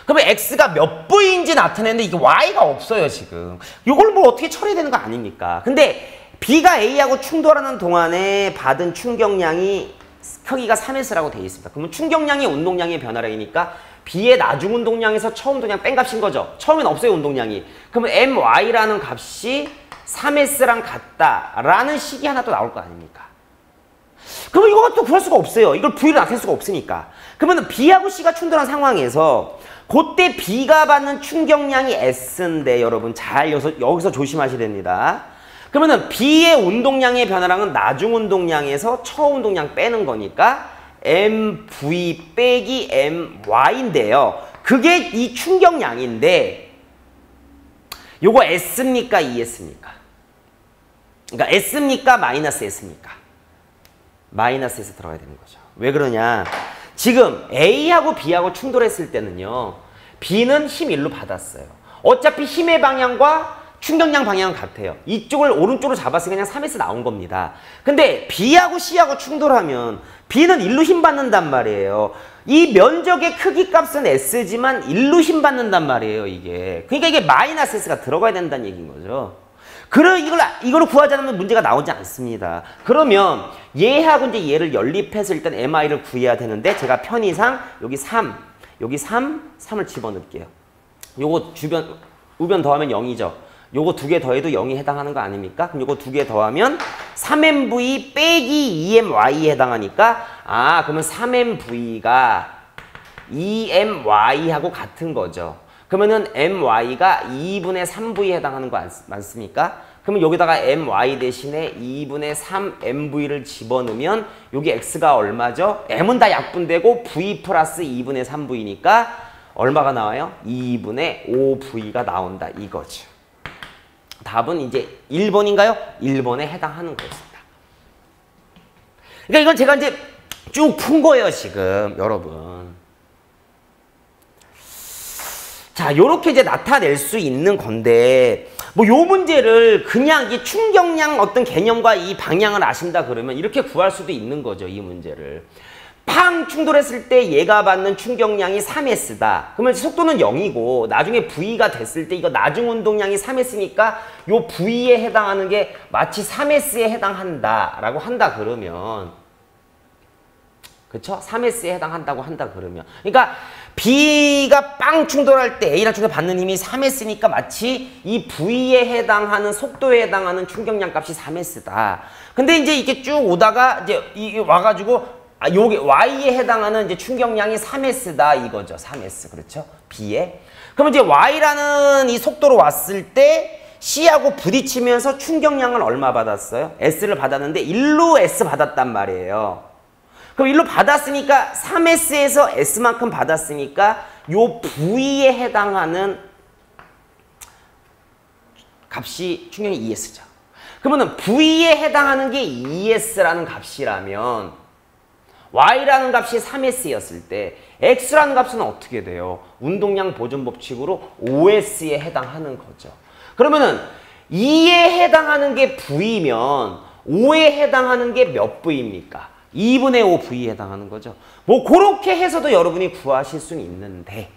그러면 x가 몇 v인지 나타내는데 이게 y가 없어요, 지금. 이걸 뭐 어떻게 처리되는 거 아닙니까? 근데 b가 a하고 충돌하는 동안에 받은 충격량이 크기가 3s라고 되어 있습니다. 그러면 충격량이 운동량의 변화량이니까 B의 나중 운동량에서 처음 운동량 뺀 값인 거죠. 처음엔 없어요, 운동량이. 그러면 MY라는 값이 3S랑 같다라는 식이 하나 또 나올 거 아닙니까? 그러면 이거 또 구할 수가 없어요. 이걸 V로 나타낼 수가 없으니까. 그러면 B하고 C가 충돌한 상황에서 그때 B가 받는 충격량이 S인데 여러분 잘 여기서 조심하셔야 됩니다. 그러면은 B의 운동량의 변화량은 나중 운동량에서 처음 운동량 빼는 거니까 MV 빼기 MY인데요. 그게 이 충격량인데 요거 S입니까? ES입니까? 그러니까 S입니까? 마이너스 S입니까? 마이너스 S 들어가야 되는 거죠. 왜 그러냐? 지금 A하고 B하고 충돌했을 때는요. B는 힘 1로 받았어요. 어차피 힘의 방향과 충격량 방향은 같아요. 이쪽을 오른쪽으로 잡았으니까 그냥 3S 나온 겁니다. 근데 B하고 C하고 충돌하면 B는 1로 힘 받는단 말이에요. 이 면적의 크기 값은 S지만 1로 힘 받는단 말이에요, 이게. 그러니까 이게 마이너스 S가 들어가야 된다는 얘기인 거죠. 이걸 구하지 않으면 문제가 나오지 않습니다. 그러면 얘하고 이제 얘를 연립해서 일단 MI를 구해야 되는데 제가 편의상 여기 3을 집어넣을게요. 요거 우변 더하면 0이죠. 요거 두 개 더해도 0이 해당하는 거 아닙니까? 그럼 요거 두 개 더하면 3mv 빼기 2my에 해당하니까 그러면 3mv가 2my하고 같은 거죠. 그러면은 my가 2분의 3v에 해당하는 거 맞습니까? 그러면 여기다가 my 대신에 2분의 3mv를 집어넣으면 여기 x가 얼마죠? m은 다 약분되고 v 플러스 2분의 3v니까 얼마가 나와요? 2분의 5v가 나온다 이거죠. 답은 이제 1번인가요? 1번에 해당하는 거였습니다. 그러니까 이건 제가 이제 쭉 푼 거예요, 지금 여러분. 자, 요렇게 이제 나타낼 수 있는 건데 뭐 요 문제를 그냥 이 충격량 어떤 개념과 이 방향을 아신다 그러면 이렇게 구할 수도 있는 거죠, 이 문제를. 팡 충돌했을 때 얘가 받는 충격량이 3S다. 그러면 속도는 0이고 나중에 V가 됐을 때 이거 나중 운동량이 3S니까 요 V에 해당하는 게 마치 3S에 해당한다라고 한다 그러면 그쵸? 3S에 해당한다고 한다 그러면 그러니까 B가 빵 충돌할 때 A랑 충돌 받는 힘이 3S니까 마치 이 V에 해당하는 속도에 해당하는 충격량 값이 3S다. 근데 이제 이렇게 쭉 오다가 이제 이게 와가지고 요게 Y에 해당하는 이제 충격량이 3S다 이거죠. 3S. 그렇죠? B에. 그럼 이제 Y라는 이 속도로 왔을 때 C하고 부딪히면서 충격량을 얼마 받았어요? S를 받았는데 1로 S 받았단 말이에요. 그럼 1로 받았으니까 3S에서 S만큼 받았으니까 요 V에 해당하는 값이 충격이 2S죠. 그러면은 V에 해당하는 게 2S라는 값이라면 Y라는 값이 3S였을 때 X라는 값은 어떻게 돼요? 운동량 보존 법칙으로 5S에 해당하는 거죠. 그러면은 2에 해당하는 게 V면 5에 해당하는 게 몇 V입니까? 2분의 5 V에 해당하는 거죠. 뭐 그렇게 해서도 여러분이 구하실 수는 있는데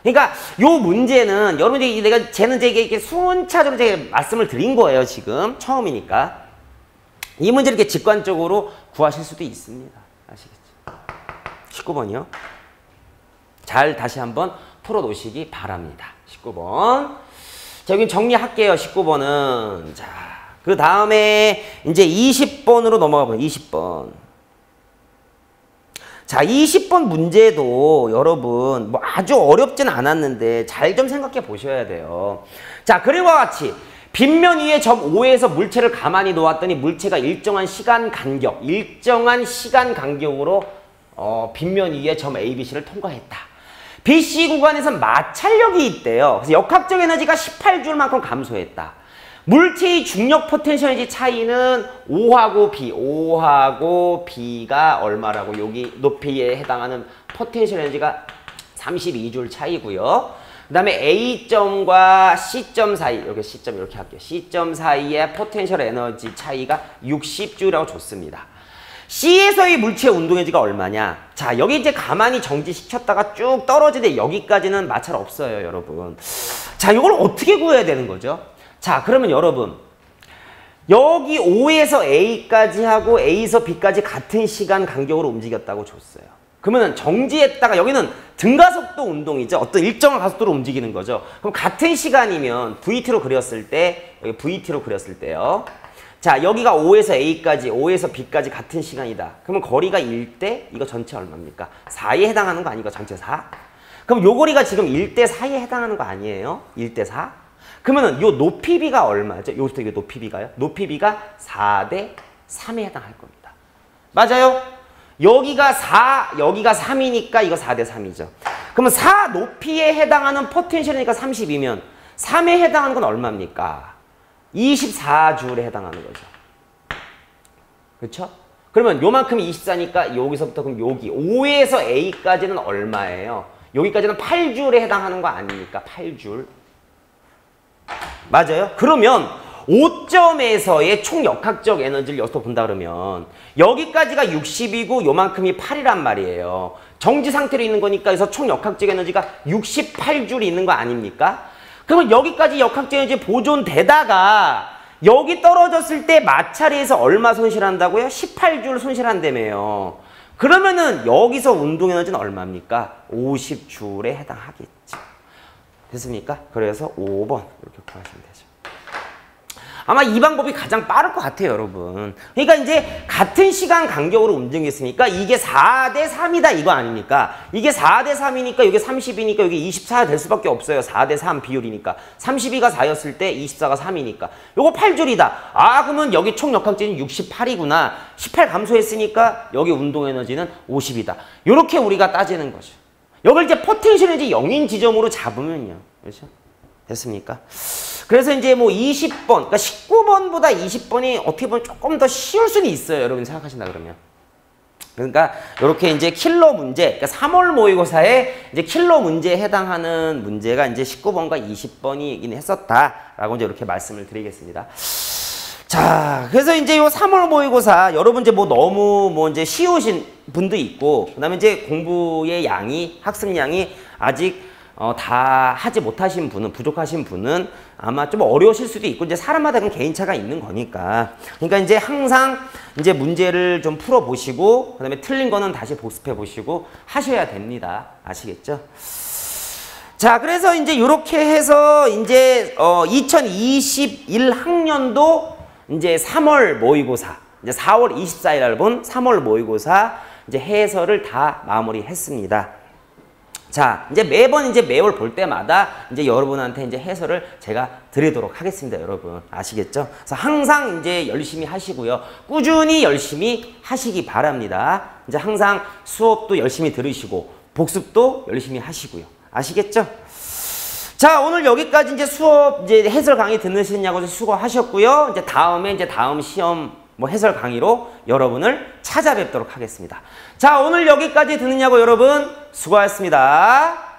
그러니까 요 문제는 여러분이 쟤는 이렇게 순차적으로 제가 말씀을 드린 거예요. 지금 처음이니까 이 문제를 이렇게 직관적으로 구하실 수도 있습니다. 아시겠죠? 19번이요. 잘 다시 한번 풀어놓으시기 바랍니다. 19번. 자, 여기 정리할게요. 19번은. 자, 그 다음에 이제 20번으로 넘어가 보면 20번. 자, 20번 문제도 여러분 뭐 아주 어렵진 않았는데 잘 좀 생각해 보셔야 돼요. 자, 그림과 같이 빗면 위에 점 O에서 물체를 가만히 놓았더니 물체가 일정한 시간 간격으로 빗면 위에 점 A, B, C를 통과했다. BC 구간에선 마찰력이 있대요. 그래서 역학적 에너지가 18J만큼 감소했다. 물체의 중력 포텐셜 에너지 차이는 O하고 B가 얼마라고 여기 높이에 해당하는 포텐셜 에너지가 32J 차이고요. 그 다음에 A점과 C점 사이, 여기 C점 이렇게 할게요. C점 사이의 포텐셜 에너지 차이가 60J라고 줬습니다. C에서의 물체 운동 에너지가 얼마냐? 자, 여기 이제 가만히 정지시켰다가 쭉 떨어지는데 여기까지는 마찰 없어요, 여러분. 자, 이걸 어떻게 구해야 되는 거죠? 자, 그러면 여러분 여기 O에서 A까지 하고 A에서 B까지 같은 시간 간격으로 움직였다고 줬어요. 그러면 정지했다가 여기는 등가속도 운동이죠. 어떤 일정한 가속도로 움직이는 거죠. 그럼 같은 시간이면 VT로 그렸을 때 여기 VT로 그렸을 때요. 자, 여기가 O에서 A까지, O에서 B까지 같은 시간이다. 그러면 거리가 1대 이거 전체 얼마입니까? 4에 해당하는 거 아니고 전체 4? 그럼 요 거리가 지금 1대 4에 해당하는 거 아니에요? 1대 4? 그러면은 요 높이 B가 얼마죠? 여기부터 이게 높이 B가요? 높이 B가 4대 3에 해당할 겁니다. 맞아요? 여기가 4, 여기가 3이니까 이거 4대 3이죠. 그러면 4 높이에 해당하는 포텐셜이니까 30이면 3에 해당하는 건 얼마입니까? 24J에 해당하는 거죠. 그렇죠? 그러면 요만큼이 24니까 여기서부터 그럼 여기 5에서 A까지는 얼마예요? 여기까지는 8J에 해당하는 거 아닙니까? 8J. 맞아요? 그러면 5점에서의 총 역학적 에너지를 여기서 본다 그러면 여기까지가 60이고 요만큼이 8이란 말이에요. 정지 상태로 있는 거니까 그래서 총 역학적 에너지가 68J이 있는 거 아닙니까? 그러면 여기까지 역학적 에너지 보존되다가 여기 떨어졌을 때 마찰에서 얼마 손실한다고요? 18J를 손실한다며요. 그러면은 여기서 운동 에너지는 얼마입니까? 50J에 해당하겠죠. 됐습니까? 그래서 5번 이렇게 구하시면 되죠. 아마 이 방법이 가장 빠를 것 같아요, 여러분. 그러니까 이제 같은 시간 간격으로 움직였으니까 이게 4대 3이다 이거 아닙니까? 이게 4대 3이니까 이게 30이니까 이게 24가 될 수밖에 없어요. 4대 3 비율이니까. 32가 4였을 때 24가 3이니까. 요거 8줄이다. 아, 그러면 여기 총 역학진이 68이구나. 18 감소했으니까 여기 운동 에너지는 50이다. 요렇게 우리가 따지는 거죠. 여걸 이제 포텐셜 에너지 0인 지점으로 잡으면요. 그렇죠? 됐습니까? 그래서 이제 뭐 20번, 그러니까 19번보다 20번이 어떻게 보면 조금 더 쉬울 수는 있어요. 여러분 생각하신다 그러면. 그러니까 이렇게 이제 킬러 문제, 그러니까 3월 모의고사에 이제 킬러 문제에 해당하는 문제가 이제 19번과 20번이긴 했었다라고 이제 이렇게 말씀을 드리겠습니다. 자, 그래서 이제 요 3월 모의고사 여러분 이제 뭐 너무 뭐 이제 쉬우신 분도 있고, 그다음에 이제 공부의 양이 학습량이 아직 다 하지 못하신 분은, 부족하신 분은 아마 좀 어려우실 수도 있고, 이제 사람마다 그런 개인차가 있는 거니까. 그러니까 이제 항상 이제 문제를 좀 풀어보시고, 그 다음에 틀린 거는 다시 복습해보시고 하셔야 됩니다. 아시겠죠? 자, 그래서 이제 이렇게 해서 이제 2021 학년도 이제 3월 모의고사, 이제 4월 24일 날 본 3월 모의고사 이제 해설을 다 마무리했습니다. 자, 이제 매번 이제 매월 볼 때마다 이제 여러분한테 이제 해설을 제가 드리도록 하겠습니다, 여러분. 아시겠죠? 그래서 항상 이제 열심히 하시고요. 꾸준히 열심히 하시기 바랍니다. 이제 항상 수업도 열심히 들으시고, 복습도 열심히 하시고요. 아시겠죠? 자, 오늘 여기까지 이제 수업, 이제 해설 강의 듣으시냐고 수고하셨고요. 이제 다음 시험 뭐 해설 강의로 여러분을 찾아뵙도록 하겠습니다. 자, 오늘 여기까지 듣느냐고 여러분 수고하셨습니다.